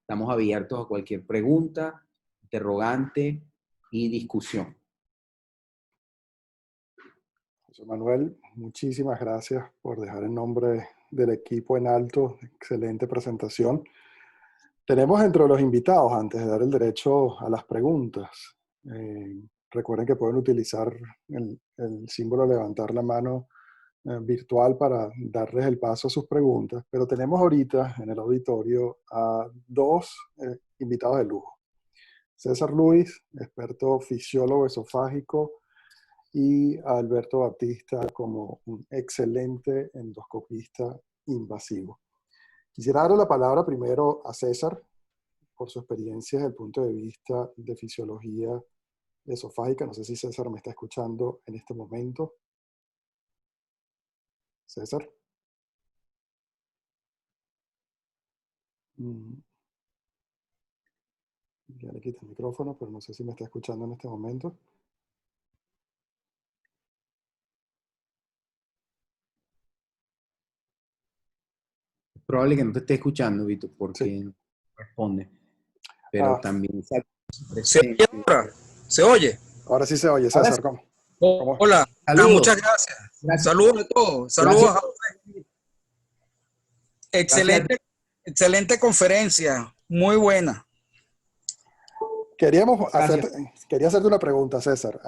Speaker 2: Estamos abiertos a cualquier pregunta, interrogante y discusión.
Speaker 1: José Manuel, muchísimas gracias por dejar el nombre del equipo en alto. Excelente presentación. Tenemos entre los invitados, antes de dar el derecho a las preguntas, recuerden que pueden utilizar el símbolo levantar la mano virtual para darles el paso a sus preguntas, pero tenemos ahorita en el auditorio a 2 invitados de lujo. César Luis, experto fisiólogo esofágico, y a Alberto Baptista como un excelente endoscopista invasivo. Quisiera darle la palabra primero a César por su experiencia desde el punto de vista de fisiología esofágica. No sé si César me está escuchando en este momento. César. Ya le quité el micrófono, pero no sé si me está escuchando en este momento.
Speaker 2: Es probable que no te esté escuchando, Vito, porque
Speaker 1: Sí.
Speaker 2: no responde. Pero también
Speaker 4: ¿Se oye ahora? ¿Se oye?
Speaker 1: Ahora sí se oye, César. ¿Cómo?
Speaker 4: Hola.
Speaker 2: Saludos.
Speaker 4: Muchas gracias. Saludos a todos. Saludos a José. Excelente conferencia. Muy buena.
Speaker 1: Quería hacerte una pregunta, César.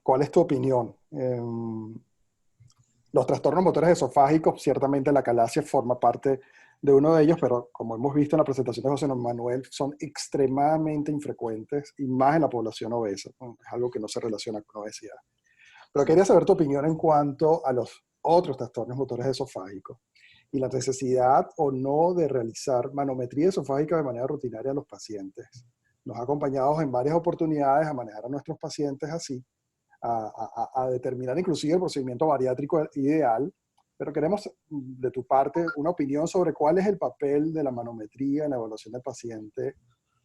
Speaker 1: ¿Cuál es tu opinión? Los trastornos motores esofágicos, ciertamente la calasia forma parte de uno de ellos, pero como hemos visto en la presentación de José Manuel, son extremadamente infrecuentes y más en la población obesa, ¿no? Es algo que no se relaciona con obesidad. Pero quería saber tu opinión en cuanto a los otros trastornos motores esofágicos y la necesidad o no de realizar manometría esofágica de manera rutinaria a los pacientes. Nos ha acompañado en varias oportunidades a manejar a nuestros pacientes así, a determinar inclusive el procedimiento bariátrico ideal, pero queremos de tu parte una opinión sobre cuál es el papel de la manometría en la evaluación del paciente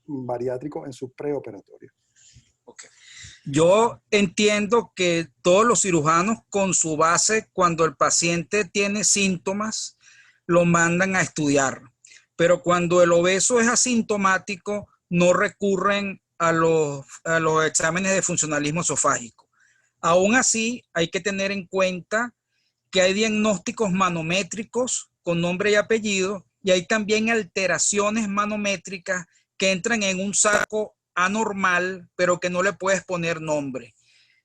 Speaker 1: bariátrico en su preoperatorio.
Speaker 4: Okay. Yo entiendo que todos los cirujanos con su base, cuando el paciente tiene síntomas, lo mandan a estudiar. Pero cuando el obeso es asintomático, no recurren a los exámenes de funcionalismo esofágico. Aún así, hay que tener en cuenta que hay diagnósticos manométricos con nombre y apellido y hay también alteraciones manométricas que entran en un saco anormal, pero que no le puedes poner nombre.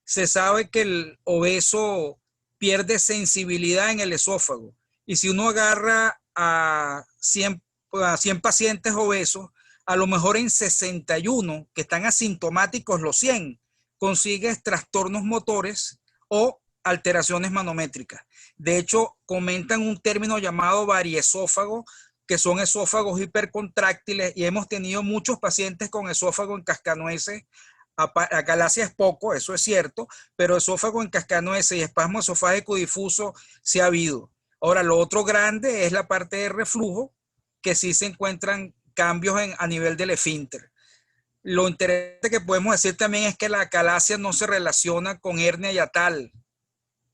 Speaker 4: Se sabe que el obeso pierde sensibilidad en el esófago y si uno agarra a 100 pacientes obesos, a lo mejor en 61 que están asintomáticos los 100, consigues trastornos motores o alteraciones manométricas. De hecho, comentan un término llamado variesófago, que son esófagos hipercontráctiles, y hemos tenido muchos pacientes con esófago en cascanueces. Acalasia es poco, eso es cierto, pero esófago en cascanueces y espasmo esofágico difuso sí ha habido. Ahora, lo otro grande es la parte de reflujo, que sí se encuentran cambios a nivel del esfínter. Lo interesante que podemos decir también es que la acalasia no se relaciona con hernia hiatal.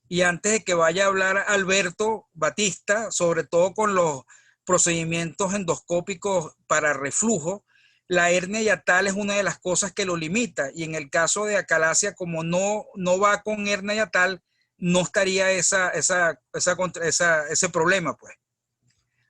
Speaker 4: Y antes de que vaya a hablar Alberto Batista, sobre todo con los procedimientos endoscópicos para reflujo, la hernia hiatal es una de las cosas que lo limita. Y en el caso de acalasia, como no va con hernia hiatal, no estaría ese problema, pues.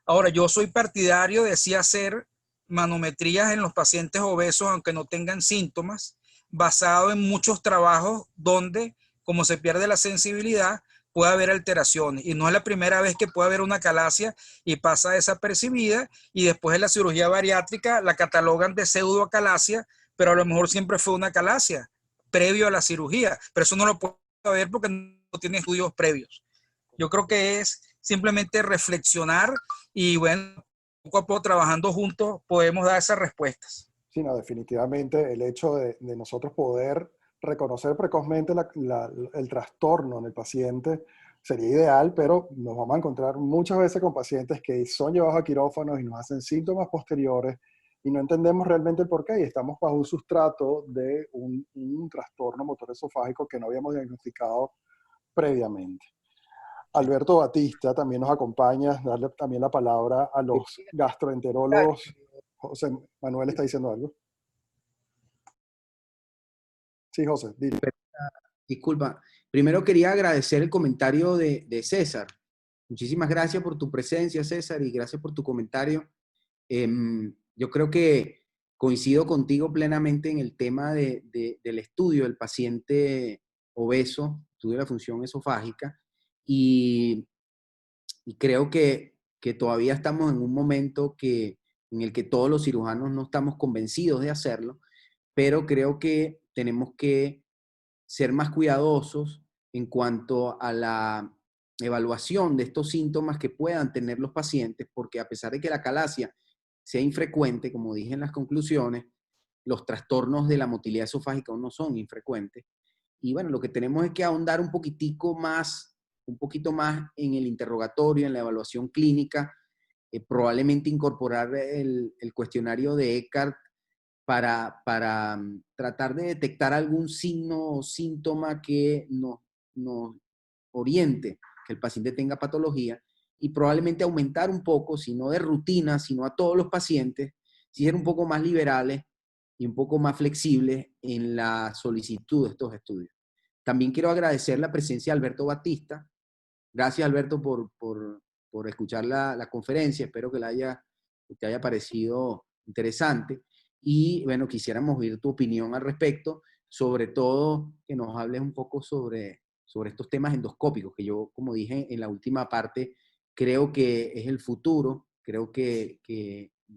Speaker 4: Ahora, yo soy partidario de sí hacer manometrías en los pacientes obesos, aunque no tengan síntomas, basado en muchos trabajos donde, como se pierde la sensibilidad, puede haber alteraciones. Y no es la primera vez que puede haber una acalasia y pasa desapercibida, y después de la cirugía bariátrica la catalogan de pseudoacalasia, pero a lo mejor siempre fue una acalasia previo a la cirugía. Pero eso no lo puede saber porque no tiene estudios previos. Yo creo que es simplemente reflexionar y bueno, poco a poco trabajando juntos podemos dar esas respuestas.
Speaker 1: Sí, no, definitivamente el hecho de nosotros poder reconocer precozmente el trastorno en el paciente sería ideal, pero nos vamos a encontrar muchas veces con pacientes que son llevados a quirófanos y nos hacen síntomas posteriores y no entendemos realmente el por qué y estamos bajo un sustrato de un trastorno motor esofágico que no habíamos diagnosticado previamente. Alberto Batista también nos acompaña, darle también la palabra a los gastroenterólogos. José Manuel está diciendo algo. Sí, José, dile.
Speaker 2: Disculpa, primero quería agradecer el comentario de César. Muchísimas gracias por tu presencia, César, y gracias por tu comentario. Yo creo que coincido contigo plenamente en el tema del estudio del paciente obeso, estudio de la función esofágica, y creo que todavía estamos en un momento en el que todos los cirujanos no estamos convencidos de hacerlo, pero creo que tenemos que ser más cuidadosos en cuanto a la evaluación de estos síntomas que puedan tener los pacientes, porque a pesar de que la acalasia sea infrecuente, como dije en las conclusiones, los trastornos de la motilidad esofágica no son infrecuentes. Y bueno, lo que tenemos es que ahondar un poquito más en el interrogatorio, en la evaluación clínica, probablemente incorporar el cuestionario de Eckhart para tratar de detectar algún signo o síntoma que nos oriente que el paciente tenga patología y probablemente aumentar un poco, si no de rutina, sino a todos los pacientes, si ser un poco más liberales y un poco más flexibles en la solicitud de estos estudios. También quiero agradecer la presencia de Alberto Batista. Gracias, Alberto, por escuchar la conferencia. Espero que te haya parecido interesante. Y bueno, quisiéramos oír tu opinión al respecto, sobre todo que nos hables un poco sobre estos temas endoscópicos, que yo, como dije en la última parte, creo que es el futuro creo que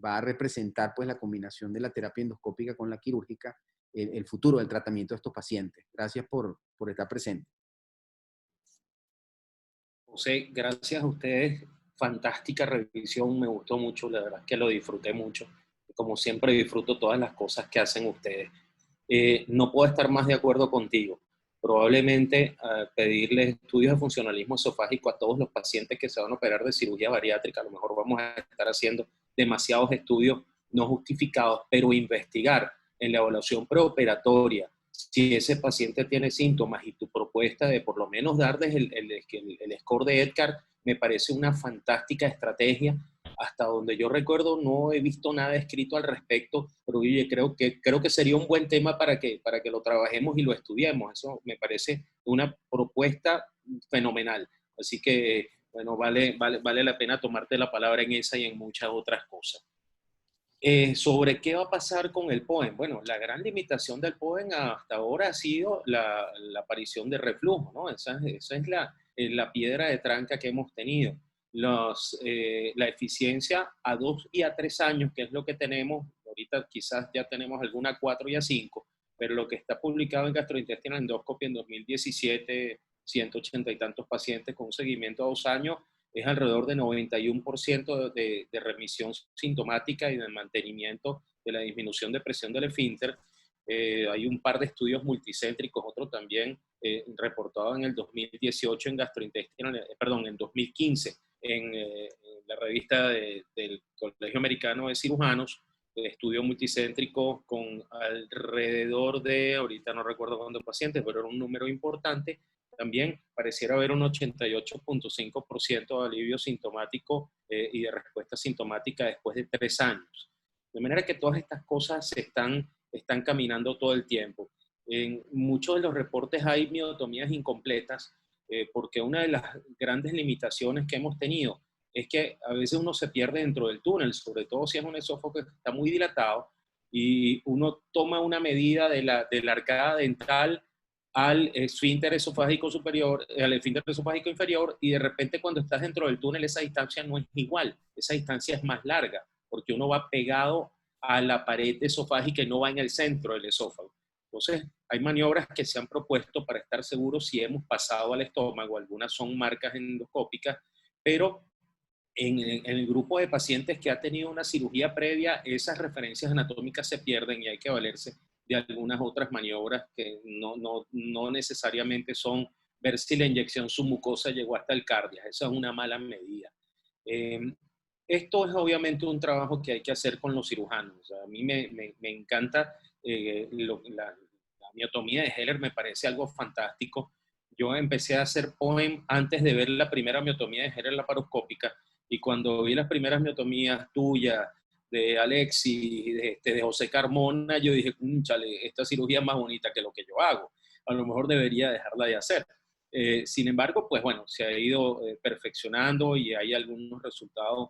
Speaker 2: va a representar pues la combinación de la terapia endoscópica con la quirúrgica, el futuro del tratamiento de estos pacientes. Gracias por estar presente.
Speaker 5: José, gracias a ustedes. Fantástica revisión, me gustó mucho, la verdad es que lo disfruté mucho. Como siempre disfruto todas las cosas que hacen ustedes. No puedo estar más de acuerdo contigo. Probablemente pedirle estudios de funcionalismo esofágico a todos los pacientes que se van a operar de cirugía bariátrica, a lo mejor vamos a estar haciendo demasiados estudios no justificados, pero investigar en la evaluación preoperatoria si ese paciente tiene síntomas y tu propuesta de por lo menos darles el score de EDGAR me parece una fantástica estrategia. Hasta donde yo recuerdo no he visto nada escrito al respecto, pero oye, creo que sería un buen tema para que lo trabajemos y lo estudiemos. Eso me parece una propuesta fenomenal. Así que, bueno, vale la pena tomarte la palabra en esa y en muchas otras cosas. ¿Sobre qué va a pasar con el POEM? Bueno, la gran limitación del POEM hasta ahora ha sido la aparición de reflujo, ¿no? Esa es la piedra de tranca que hemos tenido. La eficiencia a 2 y a 3 años, que es lo que tenemos, ahorita quizás ya tenemos alguna a 4 y a 5, pero lo que está publicado en Gastrointestinal Endoscopy en 2017, 180 y tantos pacientes con un seguimiento a 2 años, es alrededor de 91% de remisión sintomática y de mantenimiento de la disminución de presión del esfínter. Hay un par de estudios multicéntricos, otro también reportado en el 2018 en Gastrointestinal, en 2015 en la revista del Colegio Americano de Cirujanos, estudio multicéntrico con alrededor de, ahorita no recuerdo cuántos pacientes, pero era un número importante. También pareciera haber un 88.5% de alivio sintomático y de respuesta sintomática después de 3 años. De manera que todas estas cosas están caminando todo el tiempo. En muchos de los reportes hay miotomías incompletas, porque una de las grandes limitaciones que hemos tenido es que a veces uno se pierde dentro del túnel, sobre todo si es un esófago que está muy dilatado y uno toma una medida de la arcada dental al esfínter esofágico superior, al esfínter esofágico inferior, y de repente cuando estás dentro del túnel esa distancia no es igual, esa distancia es más larga, porque uno va pegado a la pared esofágica y no va en el centro del esófago. Entonces, hay maniobras que se han propuesto para estar seguros si hemos pasado al estómago, algunas son marcas endoscópicas, pero en el grupo de pacientes que ha tenido una cirugía previa, esas referencias anatómicas se pierden y hay que valerse de algunas otras maniobras que no necesariamente son ver si la inyección submucosa llegó hasta el cardia. Esa es una mala medida. Esto es obviamente un trabajo que hay que hacer con los cirujanos. O sea, a mí me encanta la miotomía de Heller, me parece algo fantástico. Yo empecé a hacer POEM antes de ver la primera miotomía de Heller laparoscópica, y cuando vi las primeras miotomías tuyas, de Alexis, de José Carmona, yo dije, chale, esta cirugía es más bonita que lo que yo hago. A lo mejor debería dejarla de hacer. Sin embargo, pues bueno, se ha ido perfeccionando y hay algunos resultados,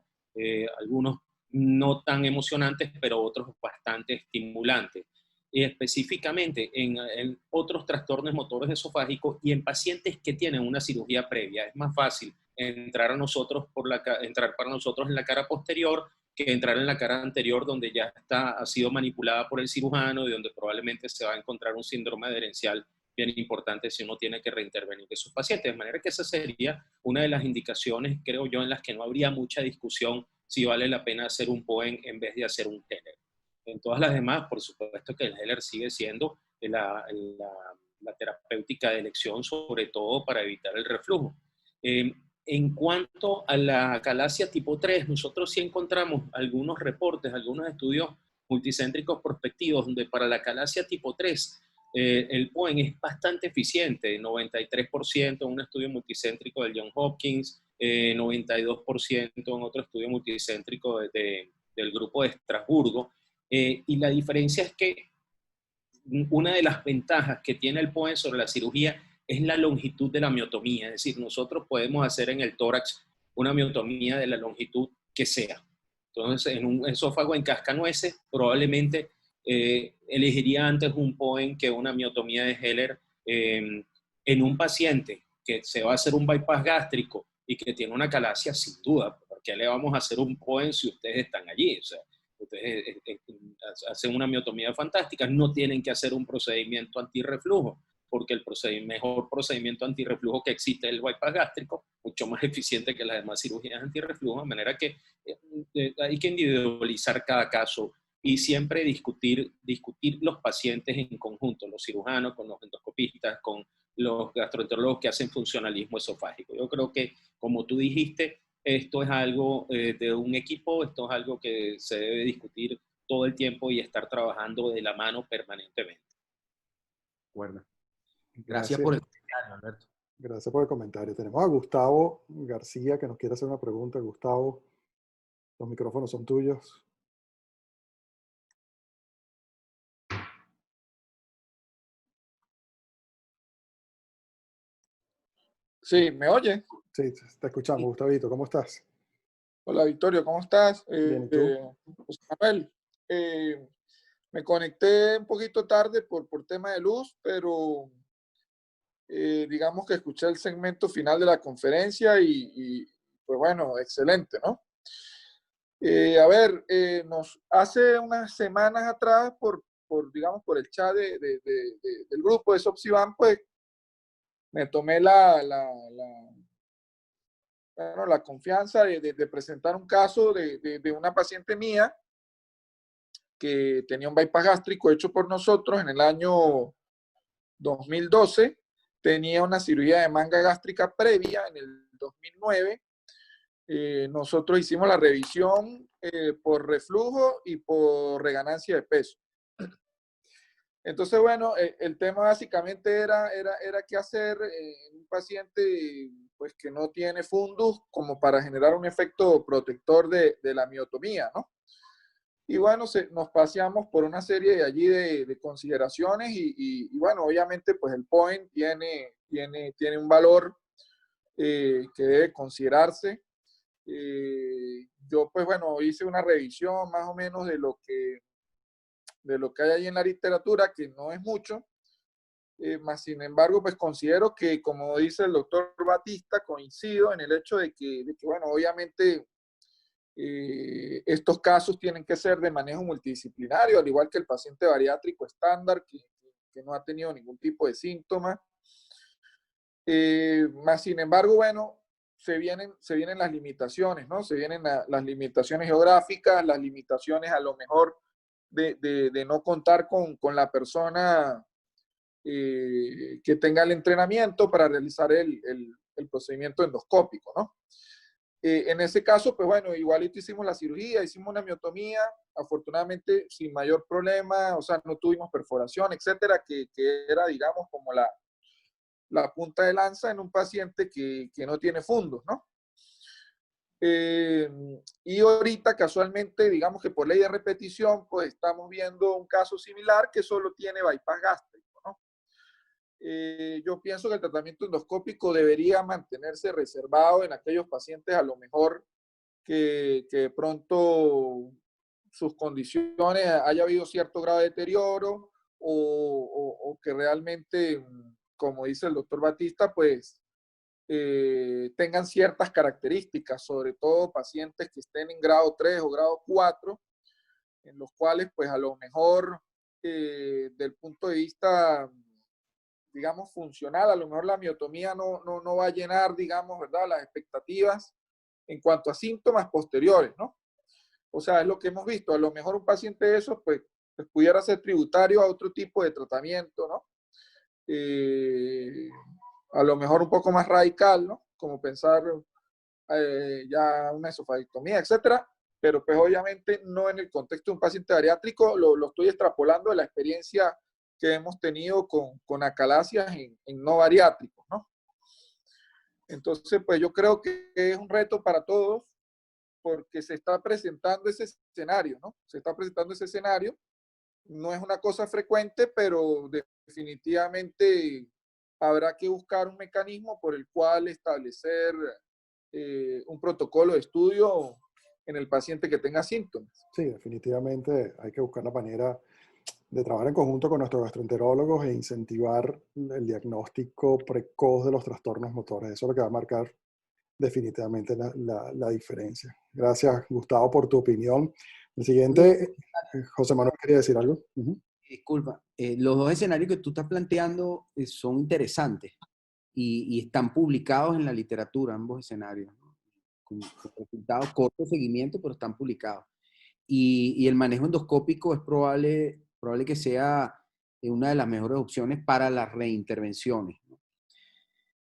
Speaker 5: algunos no tan emocionantes, pero otros bastante estimulantes. Específicamente en otros trastornos motores esofágicos y en pacientes que tienen una cirugía previa. Es más fácil entrar para nosotros en la cara posterior que entrar en la cara anterior, donde ya ha sido manipulada por el cirujano y donde probablemente se va a encontrar un síndrome adherencial bien importante si uno tiene que reintervenir esos pacientes. De manera que esa sería una de las indicaciones, creo yo, en las que no habría mucha discusión si vale la pena hacer un POEM en vez de hacer un Heller. En todas las demás, por supuesto que el Heller sigue siendo la terapéutica de elección, sobre todo para evitar el reflujo. En cuanto a la acalasia tipo 3, nosotros sí encontramos algunos reportes, algunos estudios multicéntricos prospectivos, donde para la acalasia tipo 3 el POEM es bastante eficiente, 93% en un estudio multicéntrico del Johns Hopkins, 92% en otro estudio multicéntrico del grupo de Estrasburgo. Y la diferencia es que una de las ventajas que tiene el POEM sobre la cirugía es la longitud de la miotomía. Es decir, nosotros podemos hacer en el tórax una miotomía de la longitud que sea. Entonces, en un esófago en cascanueces, probablemente elegiría antes un POEM que una miotomía de Heller. En un paciente que se va a hacer un bypass gástrico y que tiene una acalasia, sin duda, qué le vamos a hacer un POEM si ustedes están allí? O sea, ustedes hacen una miotomía fantástica, no tienen que hacer un procedimiento antirreflujo, porque el mejor procedimiento antirreflujo que existe es el bypass gástrico, mucho más eficiente que las demás cirugías antirreflujo, de manera que hay que individualizar cada caso y siempre discutir los pacientes en conjunto, los cirujanos con los endoscopistas, con los gastroenterólogos que hacen funcionalismo esofágico. Yo creo que, como tú dijiste, esto es algo de un equipo, esto es algo que se debe discutir todo el tiempo y estar trabajando de la mano permanentemente.
Speaker 2: Bueno. Gracias por el comentario, Alberto.
Speaker 1: Gracias por el comentario. Tenemos a Gustavo García que nos quiere hacer una pregunta. Gustavo, los micrófonos son tuyos.
Speaker 6: Sí, ¿me oye?
Speaker 1: Sí, te escuchamos, Gustavito. ¿Cómo estás?
Speaker 6: Hola, Victorio, ¿cómo estás?
Speaker 1: Bien, ¿y tú?
Speaker 6: José Manuel, me conecté un poquito tarde por tema de luz, pero digamos que escuché el segmento final de la conferencia y pues bueno, excelente, ¿no? A ver, hace unas semanas atrás, digamos, por el chat del grupo de Sopsivan, pues me tomé la confianza de presentar un caso de una paciente mía que tenía un bypass gástrico hecho por nosotros en el año 2012. Tenía una cirugía de manga gástrica previa en el 2009. Nosotros hicimos la revisión por reflujo y por reganancia de peso. Entonces, bueno, el tema básicamente era qué hacer en un paciente pues, que no tiene fundus como para generar un efecto protector de la miotomía, ¿no? Y bueno, nos paseamos por una serie de allí de consideraciones y bueno, obviamente pues el POEM tiene un valor que debe considerarse. Yo pues bueno, hice una revisión más o menos de lo que hay ahí en la literatura, que no es mucho, más sin embargo, pues considero que, como dice el doctor Batista, coincido en el hecho de que bueno, obviamente estos casos tienen que ser de manejo multidisciplinario, al igual que el paciente bariátrico estándar, que no ha tenido ningún tipo de síntoma. Más sin embargo, bueno, se vienen las limitaciones, ¿no? Se vienen las limitaciones geográficas, las limitaciones a lo mejor de no contar con la persona que tenga el entrenamiento para realizar el procedimiento endoscópico, ¿no? En ese caso, pues bueno, igualito hicimos la cirugía, hicimos una miotomía, afortunadamente sin mayor problema, o sea, no tuvimos perforación, etcétera, que era, digamos, como la punta de lanza en un paciente que no tiene fundos, ¿no? Y ahorita casualmente, digamos que por ley de repetición, pues estamos viendo un caso similar que solo tiene bypass gástrico, ¿no? Yo pienso que el tratamiento endoscópico debería mantenerse reservado en aquellos pacientes a lo mejor que de pronto sus condiciones haya habido cierto grado de deterioro o que realmente, como dice el doctor Batista, pues tengan ciertas características, sobre todo pacientes que estén en grado 3 o grado 4, en los cuales pues a lo mejor del punto de vista, digamos, funcional, a lo mejor la miotomía no va a llenar, digamos, ¿verdad?, las expectativas en cuanto a síntomas posteriores, ¿no? O sea, es lo que hemos visto. A lo mejor un paciente de esos, pues pudiera ser tributario a otro tipo de tratamiento, ¿no? A lo mejor un poco más radical, ¿no? Como pensar ya una esofagectomía, etcétera. Pero pues obviamente no en el contexto de un paciente bariátrico, lo estoy extrapolando de la experiencia que hemos tenido con acalasias en no bariátricos, ¿no? Entonces, pues yo creo que es un reto para todos porque se está presentando ese escenario, ¿no? Se está presentando ese escenario. No es una cosa frecuente, pero definitivamente habrá que buscar un mecanismo por el cual establecer un protocolo de estudio en el paciente que tenga síntomas.
Speaker 1: Sí, definitivamente hay que buscar la manera de trabajar en conjunto con nuestros gastroenterólogos e incentivar el diagnóstico precoz de los trastornos motores. Eso es lo que va a marcar definitivamente la diferencia. Gracias, Gustavo, por tu opinión. El siguiente, José Manuel, ¿quería decir algo?
Speaker 2: Disculpa, los dos escenarios que tú estás planteando son interesantes y están publicados en la literatura, ambos escenarios, ¿no? Con resultados, corto seguimiento, pero están publicados. Y el manejo endoscópico es probable que sea una de las mejores opciones para las reintervenciones, ¿no?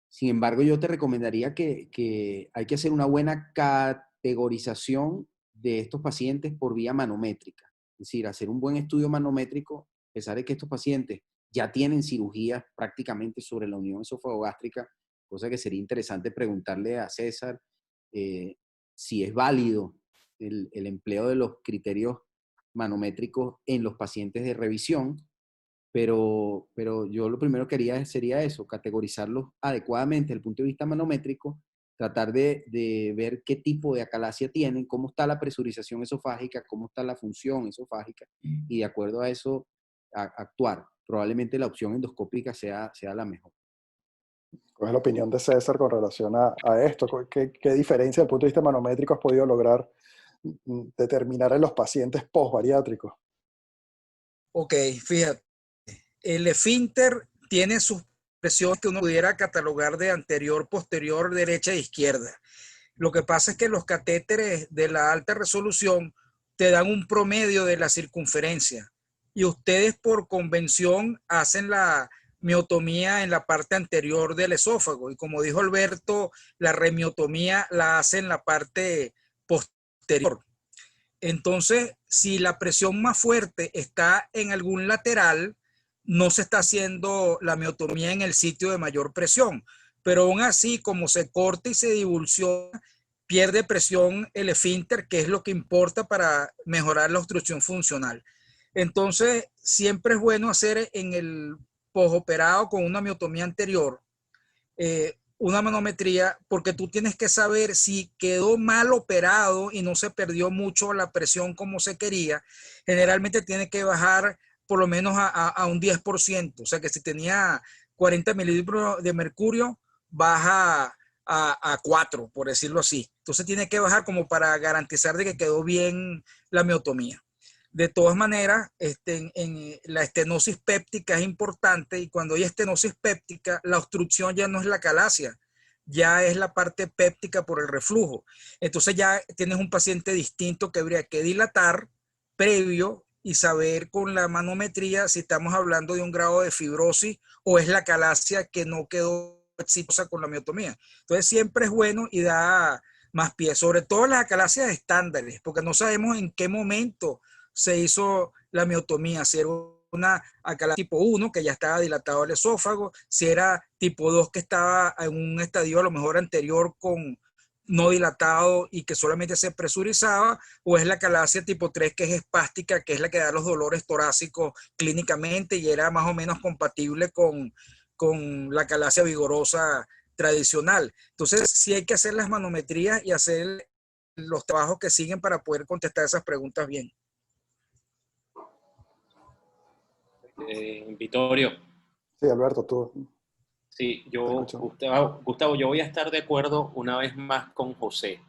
Speaker 2: Sin embargo, yo te recomendaría que hay que hacer una buena categorización de estos pacientes por vía manométrica. Es decir, hacer un buen estudio manométrico, a pesar de que estos pacientes ya tienen cirugías prácticamente sobre la unión esofagogástrica, cosa que sería interesante preguntarle a César si es válido el empleo de los criterios manométricos en los pacientes de revisión. Pero yo lo primero que haría sería eso, categorizarlos adecuadamente desde el punto de vista manométrico, tratar de ver qué tipo de acalasia tienen, cómo está la presurización esofágica, cómo está la función esofágica, y de acuerdo a eso actuar. Probablemente la opción endoscópica sea la mejor.
Speaker 1: ¿Cuál es la opinión de César con relación a esto? ¿Qué diferencia desde el punto de vista manométrico has podido lograr determinar en los pacientes post-bariátricos?
Speaker 4: Ok, fíjate. El esfínter tiene sus presiones que uno pudiera catalogar de anterior, posterior, derecha e izquierda. Lo que pasa es que los catéteres de la alta resolución te dan un promedio de la circunferencia y ustedes por convención hacen la miotomía en la parte anterior del esófago y como dijo Alberto, la remiotomía la hace en la parte posterior. Entonces, si la presión más fuerte está en algún lateral, no se está haciendo la miotomía en el sitio de mayor presión. Pero aún así, como se corta y se divulsiona, pierde presión el esfínter, que es lo que importa para mejorar la obstrucción funcional. Entonces, siempre es bueno hacer en el postoperado con una miotomía anterior una manometría, porque tú tienes que saber si quedó mal operado y no se perdió mucho la presión como se quería. Generalmente tiene que bajar por lo menos a un 10%. O sea que si tenía 40 mililitros de mercurio, baja a 4, por decirlo así. Entonces tiene que bajar como para garantizar de que quedó bien la miotomía. De todas maneras, en la estenosis péptica es importante y cuando hay estenosis péptica, la obstrucción ya no es la calasia, ya es la parte péptica por el reflujo. Entonces ya tienes un paciente distinto que habría que dilatar previo y saber con la manometría si estamos hablando de un grado de fibrosis o es la calasia que no quedó exitosa con la miotomía. Entonces siempre es bueno y da más pie, sobre todo las acalasias estándares, porque no sabemos en qué momento se hizo la miotomía, si era una acalasia tipo 1 que ya estaba dilatado el esófago, si era tipo 2 que estaba en un estadio a lo mejor anterior con no dilatado y que solamente se presurizaba, o es la acalasia tipo 3 que es espástica, que es la que da los dolores torácicos clínicamente y era más o menos compatible con la acalasia vigorosa tradicional. Entonces sí hay que hacer las manometrías y hacer los trabajos que siguen para poder contestar esas preguntas bien.
Speaker 5: Vittorio.
Speaker 1: Sí, Alberto, tú.
Speaker 5: Sí, Gustavo, yo voy a estar de acuerdo una vez más con José.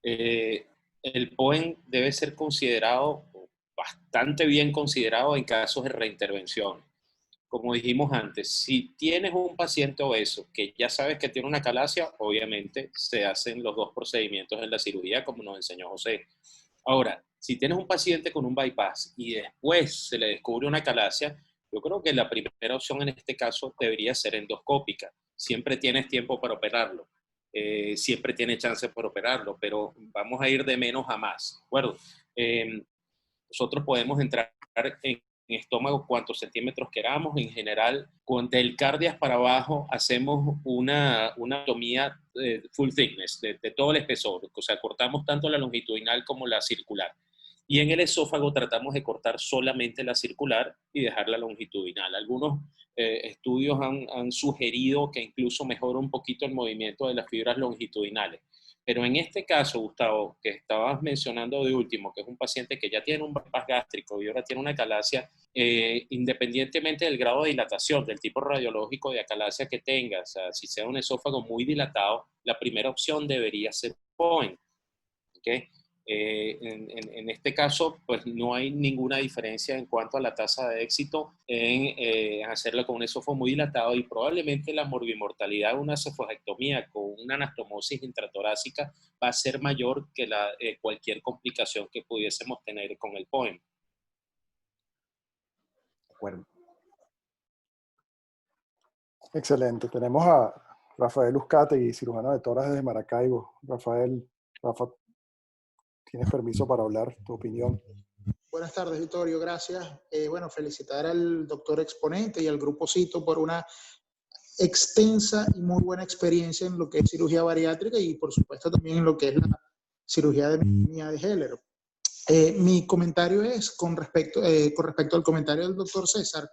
Speaker 5: El POEM debe ser considerado, bastante bien considerado en casos de reintervención. Como dijimos antes, si tienes un paciente obeso que ya sabes que tiene una acalasia, obviamente se hacen los dos procedimientos en la cirugía como nos enseñó José. Ahora, si tienes un paciente con un bypass y después se le descubre una acalasia, yo creo que la primera opción en este caso debería ser endoscópica. Siempre tienes tiempo para operarlo, siempre tienes chance para operarlo, pero vamos a ir de menos a más, ¿de acuerdo? Nosotros podemos entrar en estómago cuantos centímetros queramos. En general, con del cardias para abajo hacemos una anatomía full thickness, de todo el espesor. O sea, cortamos tanto la longitudinal como la circular. Y en el esófago tratamos de cortar solamente la circular y dejar la longitudinal. Algunos estudios han sugerido que incluso mejora un poquito el movimiento de las fibras longitudinales. Pero en este caso, Gustavo, que estabas mencionando de último, que es un paciente que ya tiene un bypass gástrico y ahora tiene una acalasia, independientemente del grado de dilatación, del tipo radiológico de acalasia que tenga, o sea, si sea un esófago muy dilatado, la primera opción debería ser POEM. ¿Okay? En este caso, pues no hay ninguna diferencia en cuanto a la tasa de éxito en hacerlo con un esófago muy dilatado, y probablemente la morbimortalidad de una cefalectomía con una anastomosis intratorácica va a ser mayor que cualquier complicación que pudiésemos tener con el POEM.
Speaker 2: De acuerdo.
Speaker 1: Excelente. Tenemos a Rafael Uzcategui, cirujano de tórax desde Maracaibo. Rafa, tienes permiso para hablar, tu opinión.
Speaker 7: Buenas tardes, Vittorio, gracias. Bueno, felicitar al doctor exponente y al grupo CITO por una extensa y muy buena experiencia en lo que es cirugía bariátrica y por supuesto también en lo que es la cirugía de miotomía de Heller. Mi comentario es con respecto al comentario del doctor César.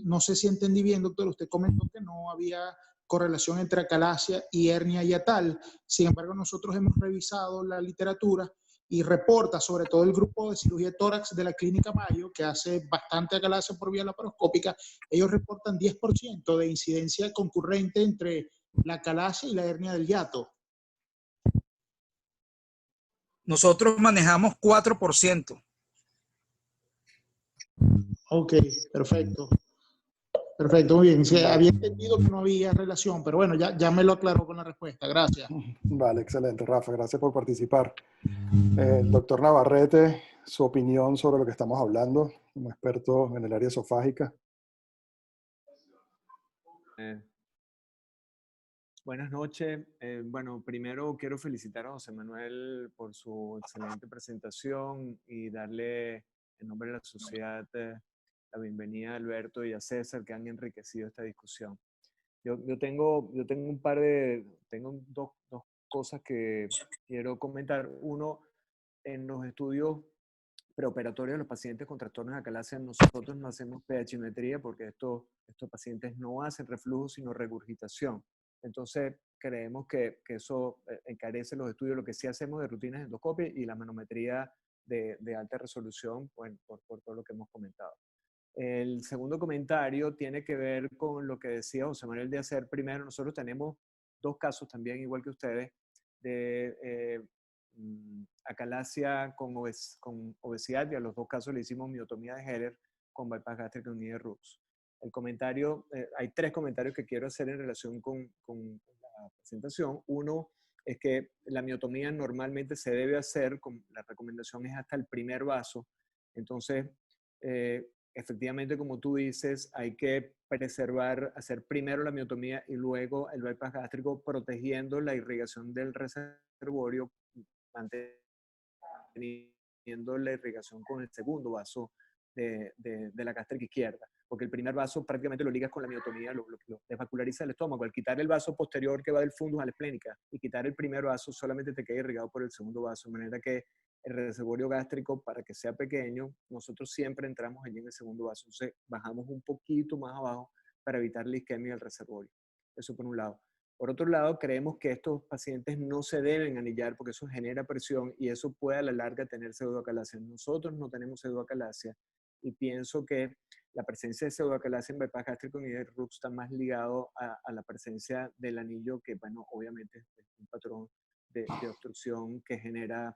Speaker 7: No sé si entendí bien, doctor, usted comentó que no había correlación entre acalasia y hernia hiatal. Sin embargo, nosotros hemos revisado la literatura y reporta, sobre todo el grupo de cirugía de tórax de la Clínica Mayo, que hace bastante acalasia por vía laparoscópica. Ellos reportan 10% de incidencia concurrente entre la acalasia y la hernia del hiato.
Speaker 4: Nosotros manejamos 4%.
Speaker 7: Ok, perfecto. Perfecto, muy bien. Sí, había entendido que no había relación, pero bueno, ya me lo aclaró con la respuesta. Gracias.
Speaker 1: Vale, excelente, Rafa. Gracias por participar. El doctor Navarrete, su opinión sobre lo que estamos hablando, como experto en el área esofágica.
Speaker 8: Buenas noches. Bueno, primero quiero felicitar a José Manuel por su excelente presentación y darle, en nombre de la sociedad, la bienvenida a Alberto y a César, que han enriquecido esta discusión. Yo tengo dos cosas que quiero comentar. Uno, en los estudios preoperatorios de los pacientes con trastornos de acalasia, nosotros no hacemos pH-metría porque estos pacientes no hacen reflujo, sino regurgitación. Entonces, creemos que eso encarece los estudios. Lo que sí hacemos de rutinas endoscopia y la manometría de alta resolución, bueno, por todo lo que hemos comentado. El segundo comentario tiene que ver con lo que decía José Manuel de hacer primero. Nosotros tenemos dos casos también, igual que ustedes, de acalasia con obesidad, y a los dos casos le hicimos miotomía de Heller con bypass gástrico y de Rux. El comentario, hay tres comentarios que quiero hacer en relación con la presentación. Uno es que la miotomía normalmente se debe hacer, la recomendación es hasta el primer vaso. Entonces, efectivamente, como tú dices, hay que preservar, hacer primero la miotomía y luego el bypass gástrico, protegiendo la irrigación del reservorio, manteniendo la irrigación con el segundo vaso de la gástrica izquierda, porque el primer vaso prácticamente lo ligas con la miotomía, lo desvasculariza el estómago. Al quitar el vaso posterior que va del fundus a la esplénica y quitar el primer vaso, solamente te queda irrigado por el segundo vaso, de manera que el reservorio gástrico, para que sea pequeño, nosotros siempre entramos allí en el segundo vaso. Entonces bajamos un poquito más abajo para evitar la isquemia del reservorio. Eso por un lado. Por otro lado, creemos que estos pacientes no se deben anillar porque eso genera presión y eso puede a la larga tener pseudoacalasia. Nosotros no tenemos pseudoacalasia y pienso que la presencia de pseudoacalasia en bypass gástrico y de Rux está más ligado a la presencia del anillo, que, bueno, obviamente es un patrón de obstrucción que genera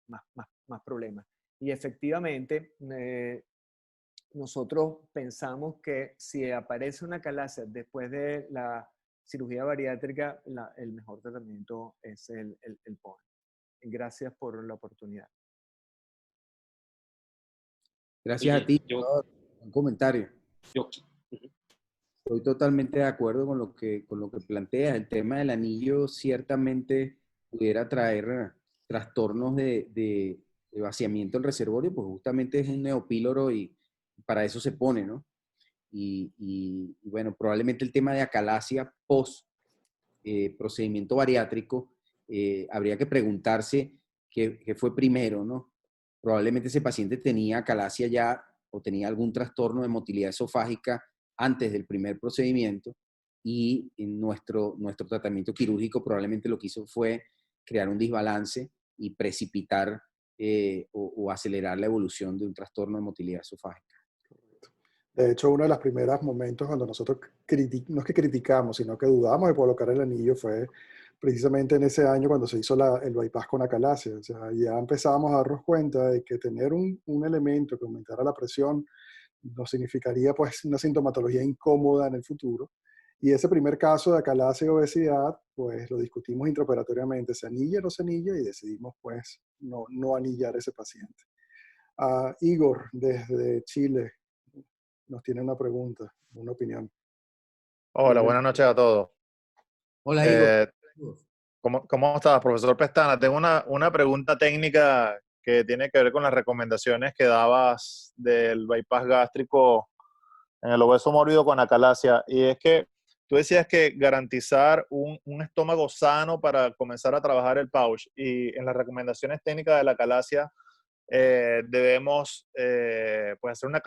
Speaker 8: más problemas. Y efectivamente, nosotros pensamos que si aparece una acalasia después de la cirugía bariátrica, el mejor tratamiento es el POEM. Gracias por la oportunidad.
Speaker 2: Gracias a ti. Un comentario. Estoy totalmente de acuerdo con lo que planteas. El tema del anillo ciertamente pudiera traer trastornos de vaciamiento del reservorio, pues justamente es un neopíloro y para eso se pone, ¿no? Y bueno, probablemente el tema de acalasia post procedimiento bariátrico, habría que preguntarse qué fue primero, ¿no? Probablemente ese paciente tenía acalasia ya o tenía algún trastorno de motilidad esofágica antes del primer procedimiento y nuestro tratamiento quirúrgico probablemente lo que hizo fue crear un desbalance y precipitar o acelerar la evolución de un trastorno de motilidad esofágica.
Speaker 1: De hecho, uno de los primeros momentos cuando nosotros no es que criticamos, sino que dudamos de colocar el anillo fue precisamente en ese año cuando se hizo el bypass con acalasia. O sea, ya empezábamos a darnos cuenta de que tener un elemento que aumentara la presión nos significaría pues una sintomatología incómoda en el futuro. Y ese primer caso de acalasia y obesidad, pues lo discutimos intraoperatoriamente, se anilla o no se anilla, y decidimos pues no anillar a ese paciente. Igor, desde Chile, nos tiene una pregunta, una opinión.
Speaker 9: Hola, buenas noches a todos.
Speaker 2: Hola, Igor.
Speaker 9: ¿Cómo estás, profesor Pestana? Tengo una pregunta técnica que tiene que ver con las recomendaciones que dabas del bypass gástrico en el obeso mórbido con acalasia. Y es que tú decías que garantizar un estómago sano para comenzar a trabajar el pouch. Y en las recomendaciones técnicas de la acalasia debemos pues hacer una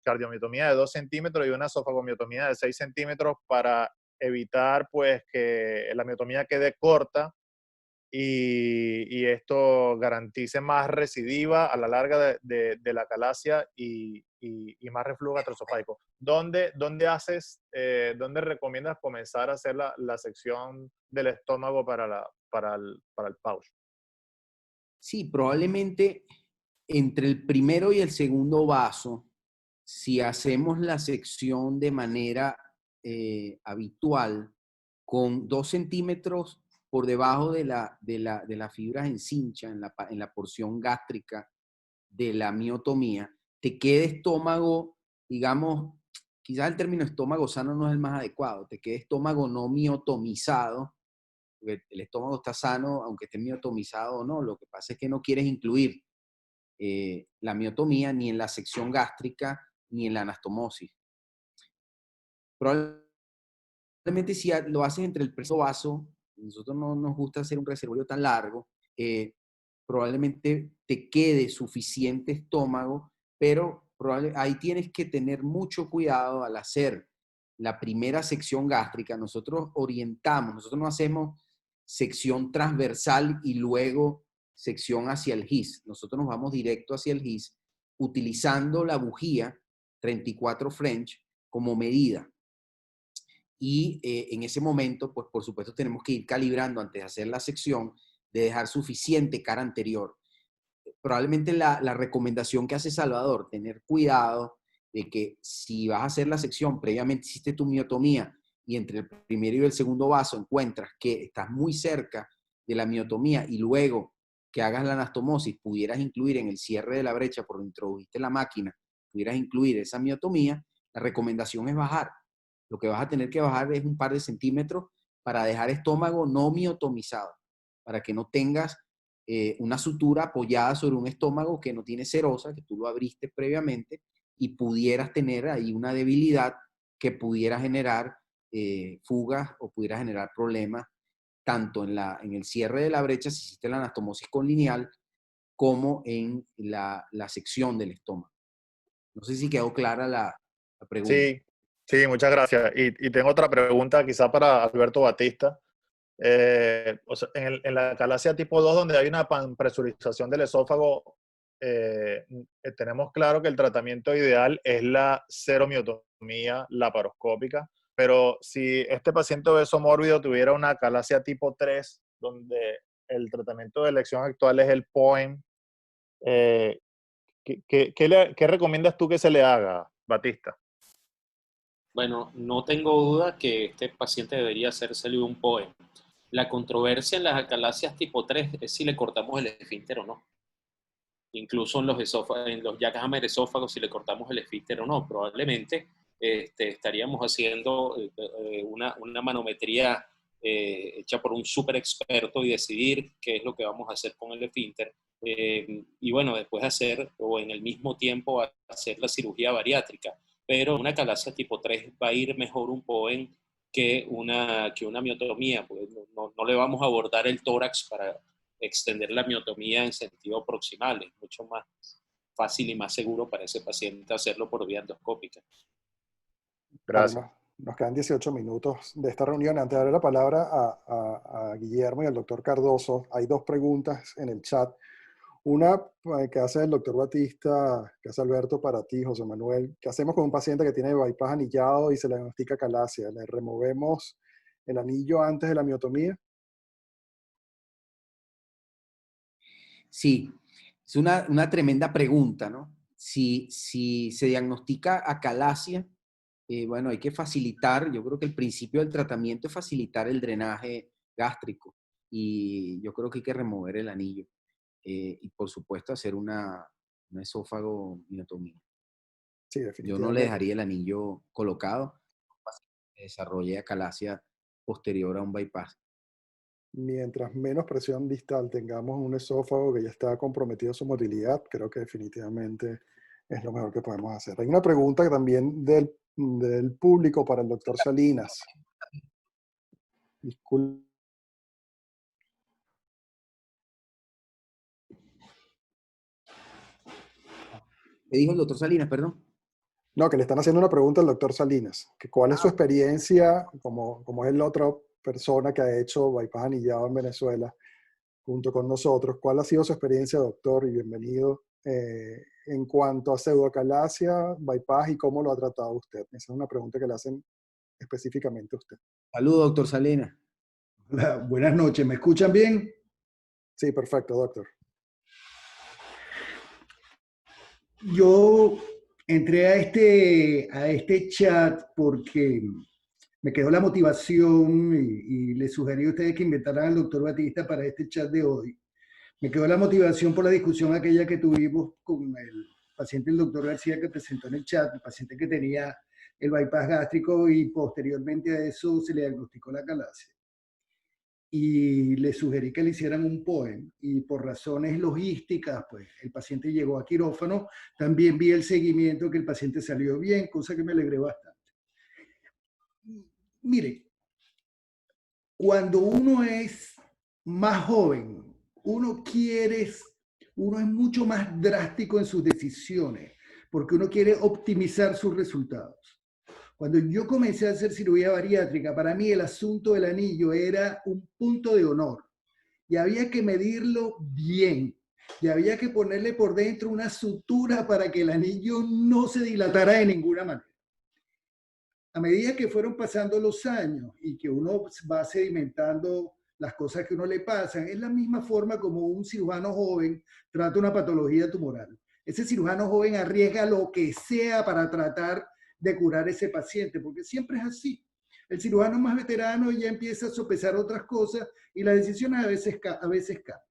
Speaker 9: cardiomiotomía de 2 centímetros y una esofagomiotomía de 6 centímetros para evitar pues que la miotomía quede corta y esto garantice más recidiva a la larga de la acalasia y más reflujo gastroesofágico. ¿Dónde recomiendas comenzar a hacer la sección del estómago para el pouch?
Speaker 2: Sí, probablemente entre el primero y el segundo vaso, si hacemos la sección de manera habitual, con 2 centímetros por debajo de las fibras en cincha, en la porción gástrica de la miotomía, te quede estómago, digamos, quizás el término estómago sano no es el más adecuado, te quede estómago no miotomizado, porque el estómago está sano, aunque esté miotomizado o no, lo que pasa es que no quieres incluir la miotomía ni en la sección gástrica ni en la anastomosis. Probablemente si lo haces entre el preso vaso, nosotros no nos gusta hacer un reservorio tan largo, probablemente te quede suficiente estómago, pero ahí tienes que tener mucho cuidado al hacer la primera sección gástrica. Nosotros no hacemos sección transversal y luego sección hacia el GIS. Nosotros nos vamos directo hacia el GIS utilizando la bujía 34 French como medida. Y en ese momento, pues por supuesto tenemos que ir calibrando antes de hacer la sección, de dejar suficiente cara anterior. Probablemente la recomendación que hace Salvador, tener cuidado de que si vas a hacer la sección, previamente hiciste tu miotomía y entre el primero y el segundo vaso encuentras que estás muy cerca de la miotomía y luego que hagas la anastomosis pudieras incluir en el cierre de la brecha por donde introdujiste la máquina, pudieras incluir esa miotomía, la recomendación es bajar. Lo que vas a tener que bajar es un par de centímetros para dejar estómago no miotomizado, para que no tengas una sutura apoyada sobre un estómago que no tiene serosa, que tú lo abriste previamente, y pudieras tener ahí una debilidad que pudiera generar fugas o pudiera generar problemas tanto en el cierre de la brecha, si hiciste la anastomosis con lineal, como en la sección del estómago. No sé si quedó clara la pregunta.
Speaker 9: Sí, muchas gracias. Y tengo otra pregunta quizá para Alberto Batista. O sea, en la acalasia tipo 2, donde hay una presurización del esófago, tenemos claro que el tratamiento ideal es la seromiotomía laparoscópica, pero si este paciente obeso mórbido tuviera una acalasia tipo 3, donde el tratamiento de elección actual es el POEM, ¿qué recomiendas tú que se le haga, Batista?
Speaker 5: Bueno, no tengo duda que este paciente debería hacérsele un POEM. La controversia en las acalasias tipo 3 es si le cortamos el esfínter o no. Incluso en los Jackhammer esófagos, si le cortamos el esfínter o no. Probablemente estaríamos haciendo una manometría hecha por un súper experto y decidir qué es lo que vamos a hacer con el esfínter. Y bueno, después hacer, o en el mismo tiempo, hacer la cirugía bariátrica. Pero una acalasia tipo 3 va a ir mejor un POEM que una miotomía, porque no le vamos a abordar el tórax para extender la miotomía en sentido proximal. Es mucho más fácil y más seguro para ese paciente hacerlo por vía endoscópica.
Speaker 9: Gracias.
Speaker 1: Nos quedan 18 minutos de esta reunión. Antes de darle la palabra a Guillermo y al doctor Cardoso, hay dos preguntas en el chat. Una que hace el doctor Batista, que hace Alberto para ti, José Manuel. ¿Qué hacemos con un paciente que tiene bypass anillado y se le diagnostica calasia? ¿Le removemos el anillo antes de la miotomía?
Speaker 2: Sí, es una tremenda pregunta, ¿no? Si se diagnostica acalasia, bueno, hay que facilitar, yo creo que el principio del tratamiento es facilitar el drenaje gástrico y yo creo que hay que remover el anillo y por supuesto hacer una esófago miotomía.
Speaker 1: Sí,
Speaker 2: Yo
Speaker 1: definitivamente.
Speaker 2: no le dejaría el anillo colocado, que desarrolle acalasia posterior a un bypass.
Speaker 1: Mientras menos presión distal tengamos un esófago que ya está comprometido su motilidad, creo que definitivamente es lo mejor que podemos hacer. Hay una pregunta también del público para el doctor Salinas. Disculpe.
Speaker 2: ¿Qué dijo el doctor Salinas, perdón?
Speaker 1: No, que le están haciendo una pregunta al doctor Salinas. Que ¿cuál es su experiencia como es la otra persona que ha hecho bypass anillado en Venezuela junto con nosotros? ¿Cuál ha sido su experiencia, doctor? Y bienvenido. En cuanto a pseudoacalasia, bypass y cómo lo ha tratado usted. Esa es una pregunta que le hacen específicamente a usted.
Speaker 2: Saludos, doctor Salinas.
Speaker 10: Hola, buenas noches. ¿Me escuchan bien?
Speaker 1: Sí, perfecto, doctor.
Speaker 10: Yo entré a este chat porque me quedó la motivación y le sugerí a ustedes que inventaran al doctor Batista para este chat de hoy. Me quedó la motivación por la discusión aquella que tuvimos con el paciente, el doctor García, que presentó en el chat, el paciente que tenía el bypass gástrico y posteriormente a eso se le diagnosticó la acalasia. Y le sugerí que le hicieran un POEM y por razones logísticas, pues el paciente llegó a quirófano. También vi el seguimiento que el paciente salió bien, cosa que me alegré bastante. Mire, cuando uno es más joven, uno es mucho más drástico en sus decisiones, porque uno quiere optimizar sus resultados. Cuando yo comencé a hacer cirugía bariátrica, para mí el asunto del anillo era un punto de honor y había que medirlo bien y había que ponerle por dentro una sutura para que el anillo no se dilatara de ninguna manera. A medida que fueron pasando los años y que uno va sedimentando las cosas que uno le pasan, es la misma forma como un cirujano joven trata una patología tumoral. Ese cirujano joven arriesga lo que sea para tratar de curar ese paciente, porque siempre es así. El cirujano más veterano ya empieza a sopesar otras cosas y las decisiones a veces cambian.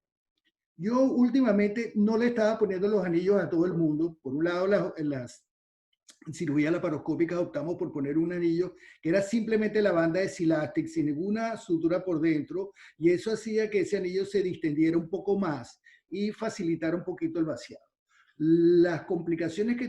Speaker 10: Yo últimamente no le estaba poniendo los anillos a todo el mundo. Por un lado, en las cirugías laparoscópicas optamos por poner un anillo que era simplemente la banda de Silastic sin ninguna sutura por dentro, y eso hacía que ese anillo se distendiera un poco más y facilitara un poquito el vaciado. Las complicaciones que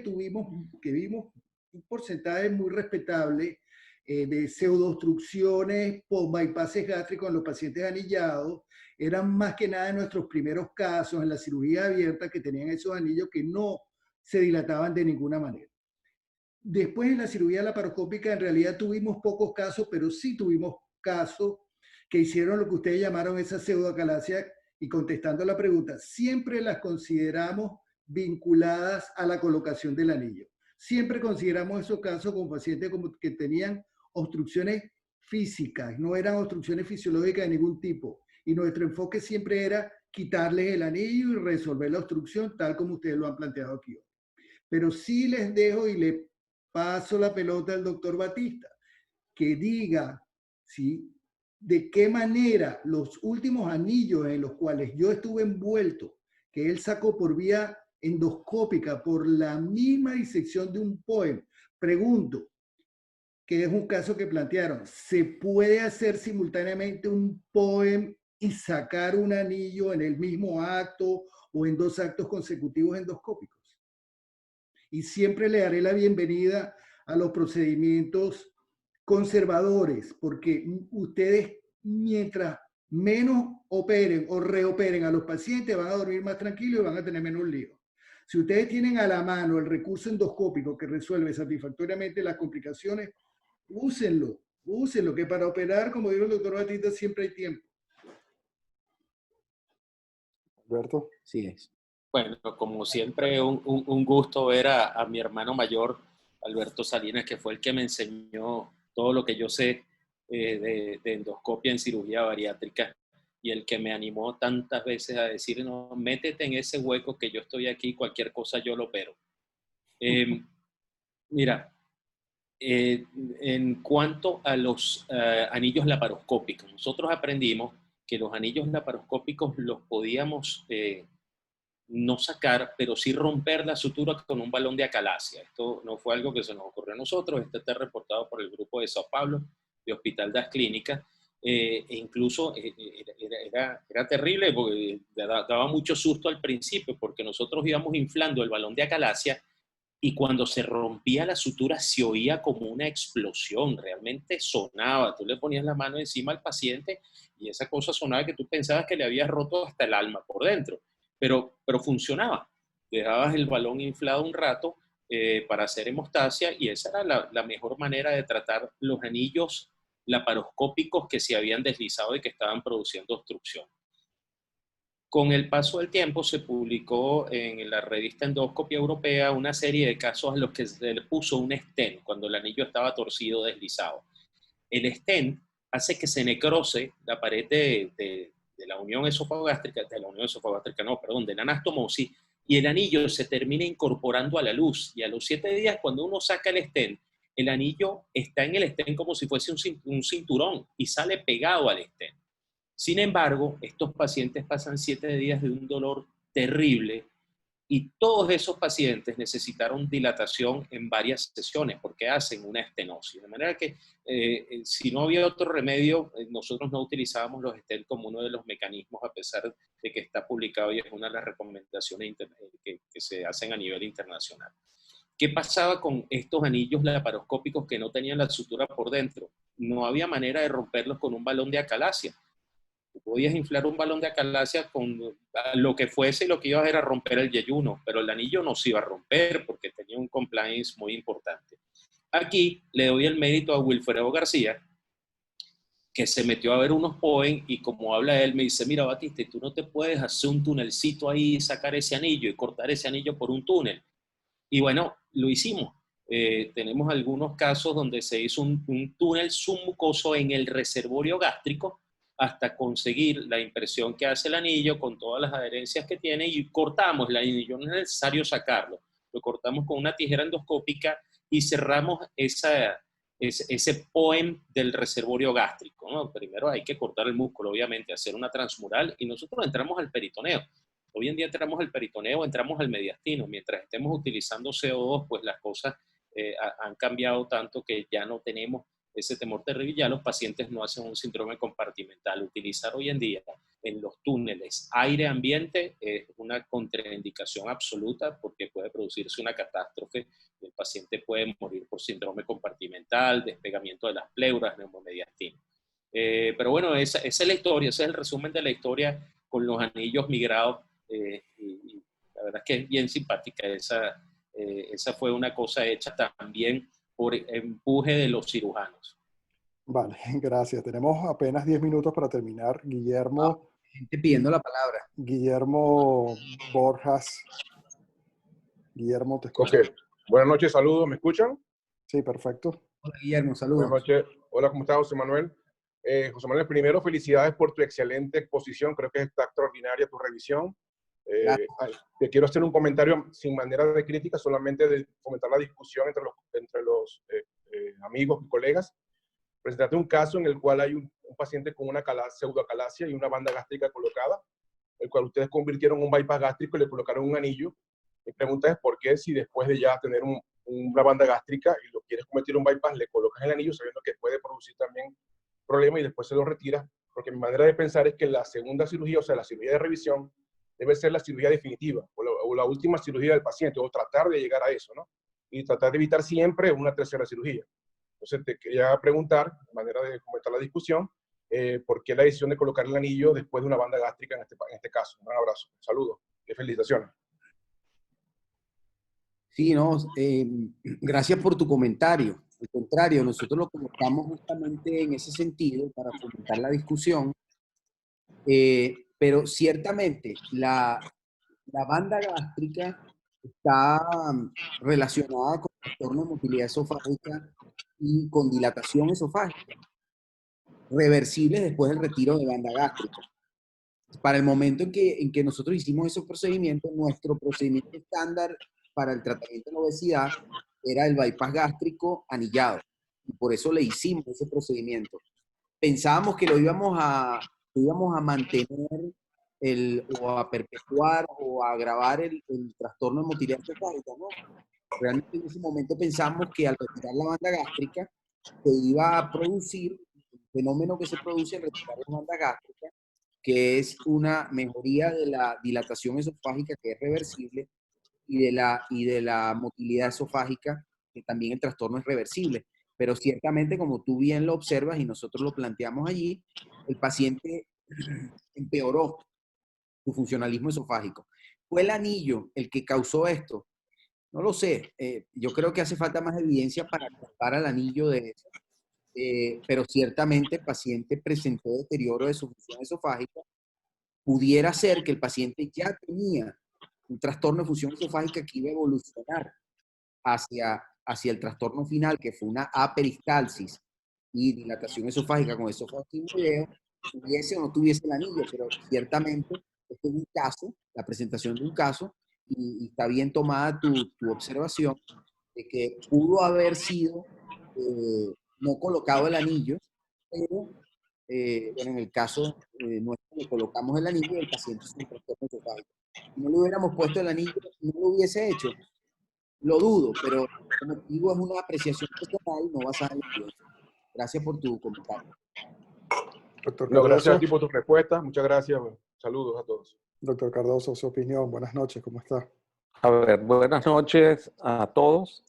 Speaker 10: vimos un porcentaje muy respetable de pseudoobstrucciones por bypasses gástricos en los pacientes anillados, eran más que nada en nuestros primeros casos, en la cirugía abierta, que tenían esos anillos que no se dilataban de ninguna manera. Después en la cirugía laparoscópica en realidad tuvimos pocos casos, pero sí tuvimos casos que hicieron lo que ustedes llamaron esa pseudoacalasia, y contestando la pregunta, siempre las consideramos vinculadas a la colocación del anillo. Siempre consideramos esos casos como pacientes que tenían obstrucciones físicas, no eran obstrucciones fisiológicas de ningún tipo. Y nuestro enfoque siempre era quitarles el anillo y resolver la obstrucción tal como ustedes lo han planteado aquí hoy. Pero sí les dejo y le paso la pelota al doctor Batista, que diga, ¿sí?, de qué manera los últimos anillos en los cuales yo estuve envuelto, que él sacó por vía endoscópica por la misma disección de un POEM, pregunto, que es un caso que plantearon, ¿se puede hacer simultáneamente un POEM y sacar un anillo en el mismo acto o en dos actos consecutivos endoscópicos? Y siempre le daré la bienvenida a los procedimientos conservadores, porque ustedes, mientras menos operen o reoperen a los pacientes, van a dormir más tranquilos y van a tener menos lío. Si ustedes tienen a la mano el recurso endoscópico que resuelve satisfactoriamente las complicaciones, úsenlo, que para operar, como dijo el doctor Batista, siempre hay tiempo.
Speaker 1: Alberto.
Speaker 2: Sí es.
Speaker 5: Bueno, como siempre, un gusto ver a mi hermano mayor, Alberto Salinas, que fue el que me enseñó todo lo que yo sé de endoscopia en cirugía bariátrica y el que me animó tantas veces a decir, no, métete en ese hueco que yo estoy aquí, cualquier cosa yo lo opero. Mira, en cuanto a los anillos laparoscópicos, nosotros aprendimos que los anillos laparoscópicos los podíamos no sacar, pero sí romper la sutura con un balón de acalasia. Esto no fue algo que se nos ocurrió a nosotros, esto está reportado por el grupo de Sao Paulo, de Hospital das Clínicas, e incluso era terrible porque daba mucho susto al principio, porque nosotros íbamos inflando el balón de acalasia y cuando se rompía la sutura se oía como una explosión, realmente sonaba. Tú le ponías la mano encima al paciente y esa cosa sonaba que tú pensabas que le habías roto hasta el alma por dentro, pero funcionaba. Dejabas el balón inflado un rato para hacer hemostasia y esa era la mejor manera de tratar los anillos laparoscópicos que se habían deslizado y que estaban produciendo obstrucción. Con el paso del tiempo se publicó en la revista Endoscopia Europea una serie de casos a los que se le puso un stent cuando el anillo estaba torcido o deslizado. El stent hace que se necrose la pared de la unión esofagástrica, de la anastomosis, y el anillo se termina incorporando a la luz. Y a los 7 días, cuando uno saca el stent, el anillo está en el stent como si fuese un cinturón y sale pegado al stent. Sin embargo, estos pacientes pasan 7 días de un dolor terrible y todos esos pacientes necesitaron dilatación en varias sesiones porque hacen una estenosis. De manera que si no había otro remedio, nosotros no utilizábamos los stents como uno de los mecanismos, a pesar de que está publicado y es una de las recomendaciones que se hacen a nivel internacional. ¿Qué pasaba con estos anillos laparoscópicos que no tenían la sutura por dentro? No había manera de romperlos con un balón de acalasia. Podías inflar un balón de acalasia con lo que fuese y lo que ibas era romper el yeyuno, pero el anillo no se iba a romper porque tenía un compliance muy importante. Aquí le doy el mérito a Wilfredo García, que se metió a ver unos POEM y como habla él, me dice, mira Batista, tú no te puedes hacer un tunelcito ahí, sacar ese anillo y cortar ese anillo por un túnel. Y bueno, lo hicimos. Tenemos algunos casos donde se hizo un túnel submucoso en el reservorio gástrico hasta conseguir la impresión que hace el anillo con todas las adherencias que tiene y cortamos el anillo, no es necesario sacarlo, lo cortamos con una tijera endoscópica y cerramos ese POEM del reservorio gástrico, ¿no? Primero hay que cortar el músculo, obviamente, hacer una transmural y nosotros entramos al peritoneo. Hoy en día entramos al peritoneo, entramos al mediastino. Mientras estemos utilizando CO2, pues las cosas han cambiado tanto que ya no tenemos ese temor terrible. Ya los pacientes no hacen un síndrome compartimental. Utilizar hoy en día en los túneles aire ambiente es una contraindicación absoluta porque puede producirse una catástrofe. El paciente puede morir por síndrome compartimental, despegamiento de las pleuras, neumomediastino. Pero bueno, esa es la historia, ese es el resumen de la historia con los anillos migrados. Y la verdad es que es bien simpática. Esa fue una cosa hecha también por empuje de los cirujanos.
Speaker 1: Vale, gracias. Tenemos apenas 10 minutos para terminar. Guillermo.
Speaker 2: Gente pidiendo la palabra.
Speaker 1: Guillermo Borjas. Guillermo, te escucho.
Speaker 11: Okay. Buenas noches, saludos. ¿Me escuchan?
Speaker 1: Sí, perfecto.
Speaker 2: Hola, Guillermo, saludos.
Speaker 11: Buenas noches. Hola, ¿cómo estás, José Manuel? José Manuel, primero, felicidades por tu excelente exposición. Creo que está extraordinaria tu revisión. Te quiero hacer un comentario sin manera de crítica, solamente de fomentar la discusión entre los amigos y colegas. Presentaste un caso en el cual hay un paciente con una pseudoacalasia y una banda gástrica colocada, el cual ustedes convirtieron en un bypass gástrico y le colocaron un anillo. Mi pregunta es por qué, si después de ya tener una banda gástrica y lo quieres convertir en un bypass, le colocas el anillo sabiendo que puede producir también problemas y después se lo retiras, porque mi manera de pensar es que la segunda cirugía, o sea, la cirugía de revisión, debe ser la cirugía definitiva o la última cirugía del paciente, o tratar de llegar a eso, ¿no? Y tratar de evitar siempre una tercera cirugía. Entonces te quería preguntar, de manera de comentar la discusión, ¿por qué la decisión de colocar el anillo después de una banda gástrica en este caso? Un abrazo, un saludo y felicitaciones.
Speaker 2: Sí, no, gracias por tu comentario. Al contrario, nosotros lo colocamos justamente en ese sentido para fomentar la discusión, pero ciertamente la banda gástrica está relacionada con trastorno de motilidad esofágica y con dilatación esofágica, reversibles después del retiro de banda gástrica. Para el momento en que nosotros hicimos esos procedimientos, nuestro procedimiento estándar para el tratamiento de la obesidad era el bypass gástrico anillado. Y por eso le hicimos ese procedimiento. Pensábamos que lo íbamos a mantener o a perpetuar o a agravar el trastorno de motilidad esofágica, ¿no? Realmente en ese momento pensamos que al retirar la banda gástrica se iba a producir el fenómeno que se produce al retirar la banda gástrica, que es una mejoría de la dilatación esofágica que es reversible y de la motilidad esofágica, que también el trastorno es reversible. Pero ciertamente, como tú bien lo observas y nosotros lo planteamos allí, el paciente empeoró su funcionalismo esofágico. ¿Fue el anillo el que causó esto? No lo sé. Yo creo que hace falta más evidencia para culpar al anillo de eso. Pero ciertamente el paciente presentó deterioro de su función esofágica. Pudiera ser que el paciente ya tenía un trastorno de función esofágica que iba a evolucionar hacia el trastorno final, que fue una aperistalsis y dilatación esofágica con esófago tiroideo, tuviese o no tuviese el anillo, pero ciertamente este es un caso, la presentación de un caso, y está bien tomada tu observación de que pudo haber sido no colocado el anillo, pero bueno, en el caso nuestro le colocamos el anillo y el paciente es un trastorno esofágico. Si no le hubiéramos puesto el anillo, no lo hubiese hecho. Lo dudo, pero como digo, es una apreciación personal, no basada en la evidencia. Gracias por tu comentario.
Speaker 1: Doctor
Speaker 11: No, gracias a
Speaker 1: Cardoso.
Speaker 11: ti por tu respuesta. Muchas gracias. Saludos a todos.
Speaker 1: Doctor Cardoso, su opinión. Buenas noches, ¿cómo está?
Speaker 12: A ver, buenas noches a todos.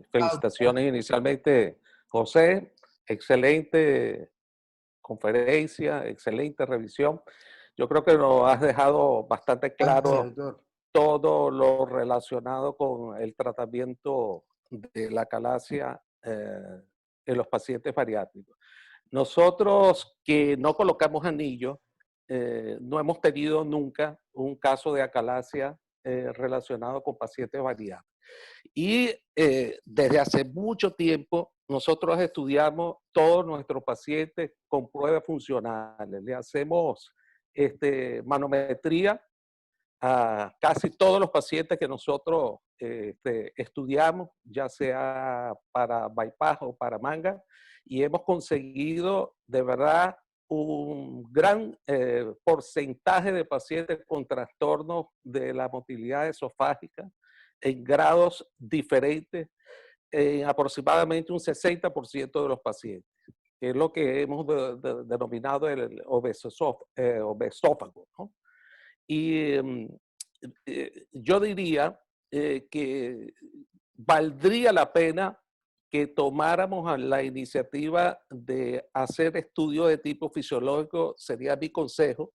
Speaker 12: Felicitaciones inicialmente, José. Excelente conferencia, excelente revisión. Yo creo que nos has dejado bastante claro todo lo relacionado con el tratamiento de la acalasia en los pacientes bariátricos. Nosotros que no colocamos anillo, no hemos tenido nunca un caso de acalasia relacionado con pacientes bariátricos. Y desde hace mucho tiempo nosotros estudiamos todos nuestros pacientes con pruebas funcionales. Le hacemos manometría a casi todos los pacientes que nosotros estudiamos, ya sea para bypass o para manga, y hemos conseguido de verdad un gran porcentaje de pacientes con trastornos de la motilidad esofágica en grados diferentes, en aproximadamente un 60% de los pacientes, que es lo que hemos denominado el obesófago, ¿no? Y yo diría que valdría la pena que tomáramos la iniciativa de hacer estudios de tipo fisiológico, sería mi consejo,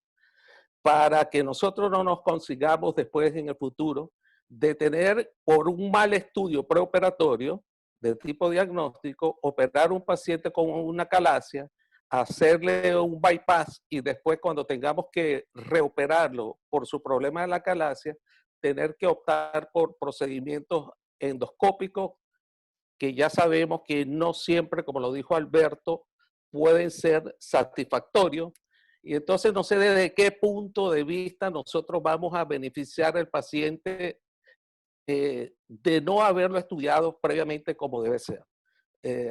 Speaker 12: para que nosotros no nos consigamos después en el futuro de tener por un mal estudio preoperatorio de tipo diagnóstico, operar un paciente con una acalasia, hacerle un bypass y después cuando tengamos que reoperarlo por su problema de la acalasia, tener que optar por procedimientos endoscópicos que ya sabemos que no siempre, como lo dijo Alberto, pueden ser satisfactorios. Y entonces no sé desde qué punto de vista nosotros vamos a beneficiar al paciente de no haberlo estudiado previamente como debe ser.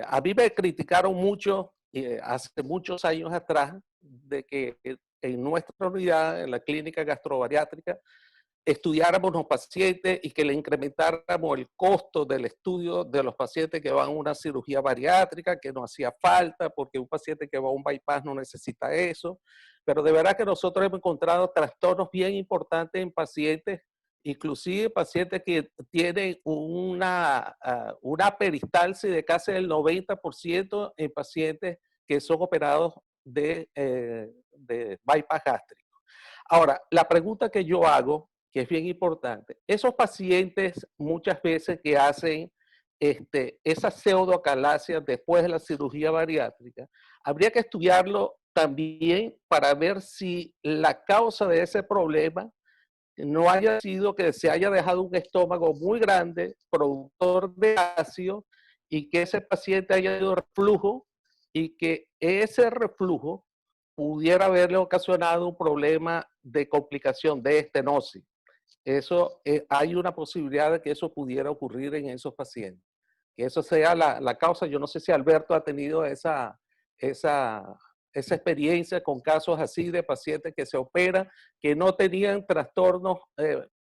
Speaker 12: A mí me criticaron mucho hace muchos años atrás de que en nuestra unidad, en la clínica gastrobariátrica, estudiáramos los pacientes y que le incrementáramos el costo del estudio de los pacientes que van a una cirugía bariátrica, que no hacía falta porque un paciente que va a un bypass no necesita eso. Pero de verdad que nosotros hemos encontrado trastornos bien importantes en pacientes, inclusive pacientes que tienen una peristalsis de casi el 90% en pacientes que son operados de bypass gástrico. Ahora, la pregunta que yo hago, que es bien importante, esos pacientes muchas veces que hacen esa pseudoacalasia después de la cirugía bariátrica, habría que estudiarlo también para ver si la causa de ese problema no haya sido que se haya dejado un estómago muy grande, productor de ácido, y que ese paciente haya ido reflujo y que ese reflujo pudiera haberle ocasionado un problema de complicación de estenosis. Eso, hay una posibilidad de que eso pudiera ocurrir en esos pacientes. Que eso sea la causa. Yo no sé si Alberto ha tenido esa experiencia con casos así de pacientes que se operan, que no tenían trastornos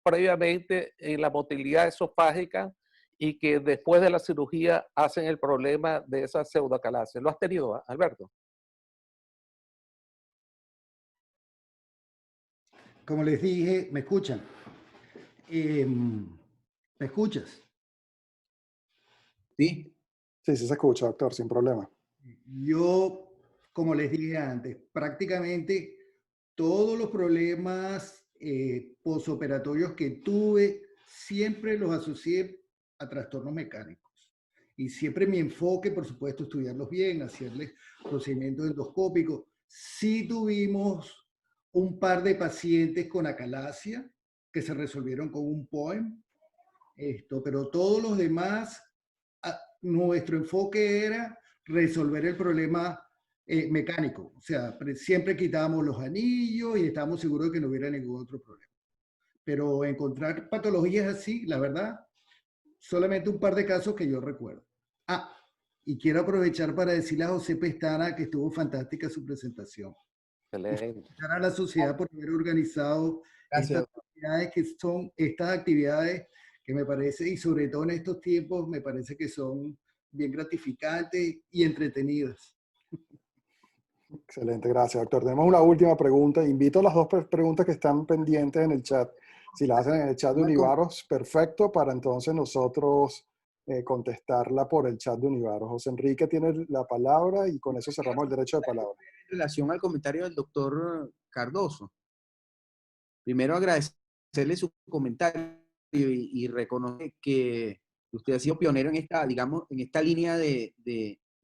Speaker 12: previamente en la motilidad esofágica y que después de la cirugía hacen el problema de esa pseudoacalasia. ¿Lo has tenido, Alberto?
Speaker 10: Como les dije, ¿me escuchan? ¿Me escuchas?
Speaker 2: Sí.
Speaker 1: Sí, sí se escucha, doctor, sin problema.
Speaker 10: Yo, como les dije antes, prácticamente todos los problemas posoperatorios que tuve siempre los asocié a trastornos mecánicos. Y siempre mi enfoque, por supuesto, estudiarlos bien, hacerles procedimientos endoscópicos. Sí tuvimos un par de pacientes con acalasia que se resolvieron con un POEM, pero todos los demás, nuestro enfoque era resolver el problema mecánico. O sea, siempre quitábamos los anillos y estábamos seguros de que no hubiera ningún otro problema. Pero encontrar patologías así, la verdad, solamente un par de casos que yo recuerdo. Ah, y quiero aprovechar para decirle a José Pestana que estuvo fantástica su presentación.
Speaker 12: Excelente.
Speaker 10: A la sociedad por haber organizado estas actividades que me parece, y sobre todo en estos tiempos, me parece que son bien gratificantes y entretenidas.
Speaker 1: Excelente, gracias, doctor. Tenemos una última pregunta. Invito a las dos preguntas que están pendientes en el chat. Si las hacen en el chat de Univaros, perfecto, para entonces nosotros contestarla por el chat de Univaros. José Enrique tiene la palabra y con eso cerramos el derecho de palabra.
Speaker 2: En relación al comentario del doctor Cardoso, primero agradecerle su comentario y reconocer que usted ha sido pionero en esta, digamos, en esta línea de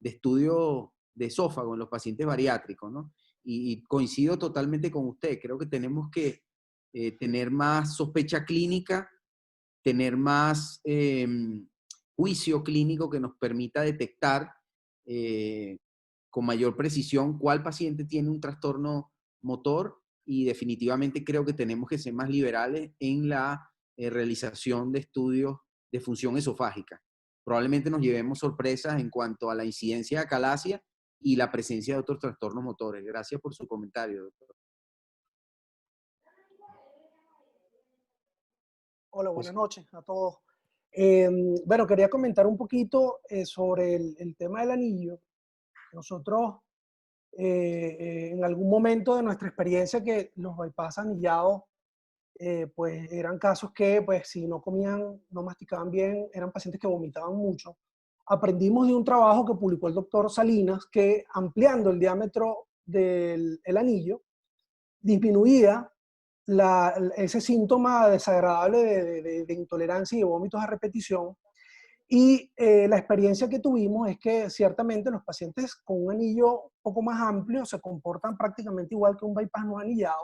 Speaker 2: estudio de esófago en los pacientes bariátricos, ¿no? Y coincido totalmente con usted. Creo que tenemos que tener más sospecha clínica, tener más juicio clínico que nos permita detectar con mayor precisión cuál paciente tiene un trastorno motor, y definitivamente creo que tenemos que ser más liberales en la realización de estudios de función esofágica. Probablemente nos llevemos sorpresas en cuanto a la incidencia de acalasia y la presencia de otros trastornos motores. Gracias por su comentario, doctor.
Speaker 13: Hola, buenas noches a todos. Bueno, quería comentar un poquito sobre el tema del anillo. Nosotros, en algún momento de nuestra experiencia, que los bypass anillados, pues eran casos que, pues, si no comían, no masticaban bien, eran pacientes que vomitaban mucho. Aprendimos de un trabajo que publicó el doctor Salinas, que ampliando el diámetro del anillo, disminuía ese síntoma desagradable de intolerancia y de vómitos a repetición. Y la experiencia que tuvimos es que ciertamente los pacientes con un anillo un poco más amplio se comportan prácticamente igual que un bypass no anillado,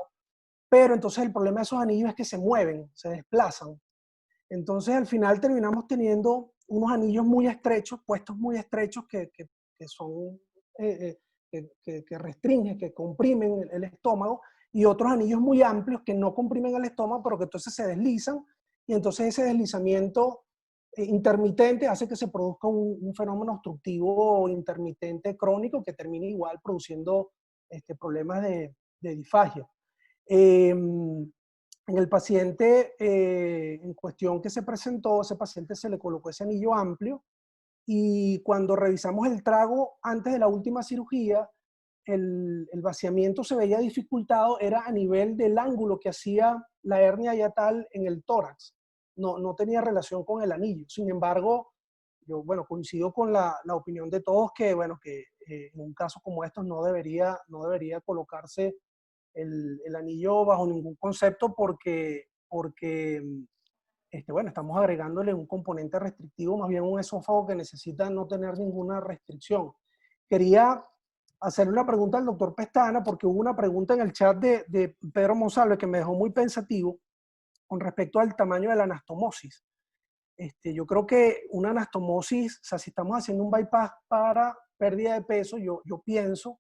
Speaker 13: pero entonces el problema de esos anillos es que se mueven, se desplazan. Entonces al final terminamos teniendo unos anillos muy estrechos, puestos muy estrechos que son, que restringen, que comprimen el estómago, y otros anillos muy amplios que no comprimen el estómago, pero que entonces se deslizan, y entonces ese deslizamiento intermitente hace que se produzca un fenómeno obstructivo intermitente crónico que termine igual produciendo problemas de disfagia. En el paciente en cuestión que se presentó, ese paciente se le colocó ese anillo amplio, y cuando revisamos el trago antes de la última cirugía, el vaciamiento se veía dificultado, era a nivel del ángulo que hacía la hernia hiatal en el tórax. No tenía relación con el anillo. Sin embargo, yo, bueno, coincido con la opinión de todos que, bueno, que en un caso como estos no debería colocarse el anillo bajo ningún concepto, porque bueno, estamos agregándole un componente restrictivo, más bien un esófago que necesita no tener ninguna restricción. Quería hacerle una pregunta al doctor Pestana, porque hubo una pregunta en el chat de Pedro Monsalve que me dejó muy pensativo con respecto al tamaño de la anastomosis. Yo creo que una anastomosis, o sea, si estamos haciendo un bypass para pérdida de peso, yo pienso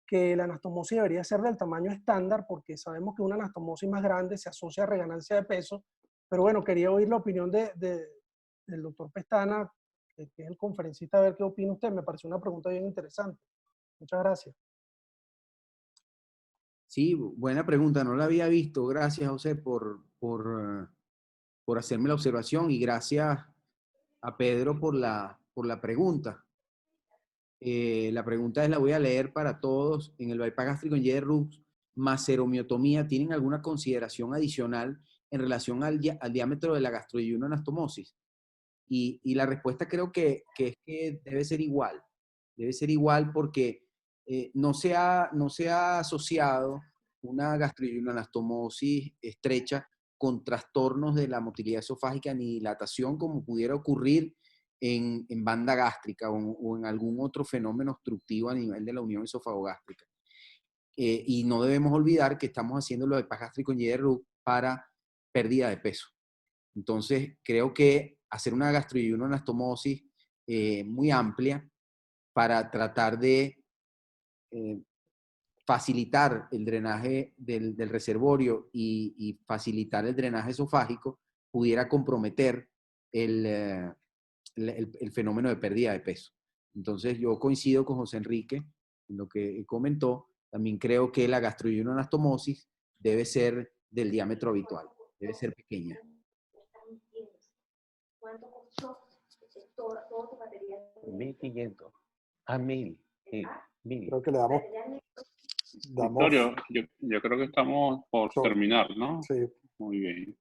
Speaker 13: que la anastomosis debería ser del tamaño estándar, porque sabemos que una anastomosis más grande se asocia a reganancia de peso. Pero bueno, quería oír la opinión del doctor Pestana, que es el conferencista, a ver qué opina usted. Me pareció una pregunta bien interesante. Muchas gracias.
Speaker 2: Sí, buena pregunta, no la había visto. Gracias, José, por hacerme la observación y gracias a Pedro por la pregunta. La pregunta la voy a leer para todos. En el bypass gástrico en J-Rux, maceromiotomía, ¿tienen alguna consideración adicional en relación al diámetro de la gastroyunoanastomosis? Y la respuesta creo que es que debe ser igual. Debe ser igual porque no se ha asociado una gastroyunoanastomosis estrecha con trastornos de la motilidad esofágica ni dilatación como pudiera ocurrir en banda gástrica o en algún otro fenómeno obstructivo a nivel de la unión esofagogástrica. Y no debemos olvidar que estamos haciendo el bypass gástrico en J-Rux para pérdida de peso. Entonces, creo que hacer una gastroyunoanastomosis muy amplia para tratar de facilitar el drenaje del reservorio y facilitar el drenaje esofágico pudiera comprometer el fenómeno de pérdida de peso. Entonces, yo coincido con José Enrique en lo que comentó. También creo que la gastroyunoanastomosis debe ser del diámetro habitual, debe ser pequeña.
Speaker 14: ¿Cuánto costó todo tu material?
Speaker 12: 1.500. A 1.000. 1.000.
Speaker 1: Creo que le damos
Speaker 3: Victorio, yo creo que estamos por terminar, ¿no?
Speaker 1: Sí.
Speaker 3: Muy bien.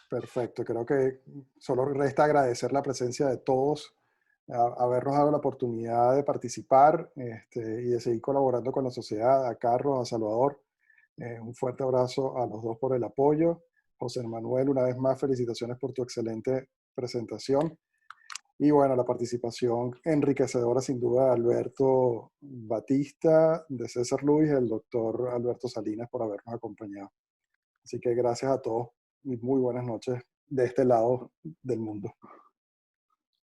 Speaker 1: Perfecto. Creo que solo resta agradecer la presencia de todos, habernos dado la oportunidad de participar y de seguir colaborando con la sociedad, a Carlos, a Salvador. Un fuerte abrazo a los dos por el apoyo. José Manuel, una vez más, felicitaciones por tu excelente presentación. Y bueno, la participación enriquecedora sin duda de Alberto Batista, de César Luis y el doctor Alberto Salinas por habernos acompañado. Así que gracias a todos y muy buenas noches de este lado del mundo.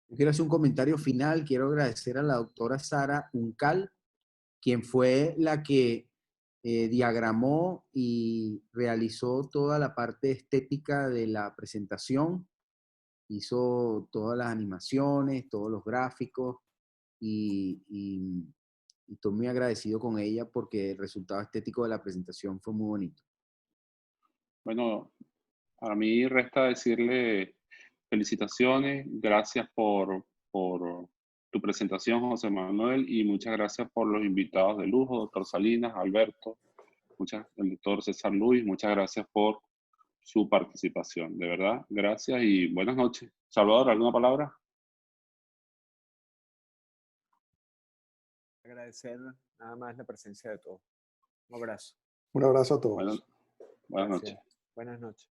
Speaker 2: Yo quiero hacer un comentario final. Quiero agradecer a la doctora Sara Uncal, quien fue la que diagramó y realizó toda la parte estética de la presentación. Hizo todas las animaciones, todos los gráficos y estoy muy agradecido con ella porque el resultado estético de la presentación fue muy bonito.
Speaker 3: Bueno, a mí resta decirle felicitaciones, gracias por tu presentación, José Manuel, y muchas gracias por los invitados de lujo, doctor Salinas, Alberto, el doctor César Luis, muchas gracias por su participación. De verdad, gracias y buenas noches. Salvador, ¿alguna palabra?
Speaker 8: Agradecer nada más la presencia de todos. Un abrazo.
Speaker 1: Un abrazo a todos.
Speaker 3: Buenas noches.
Speaker 8: Buenas noches.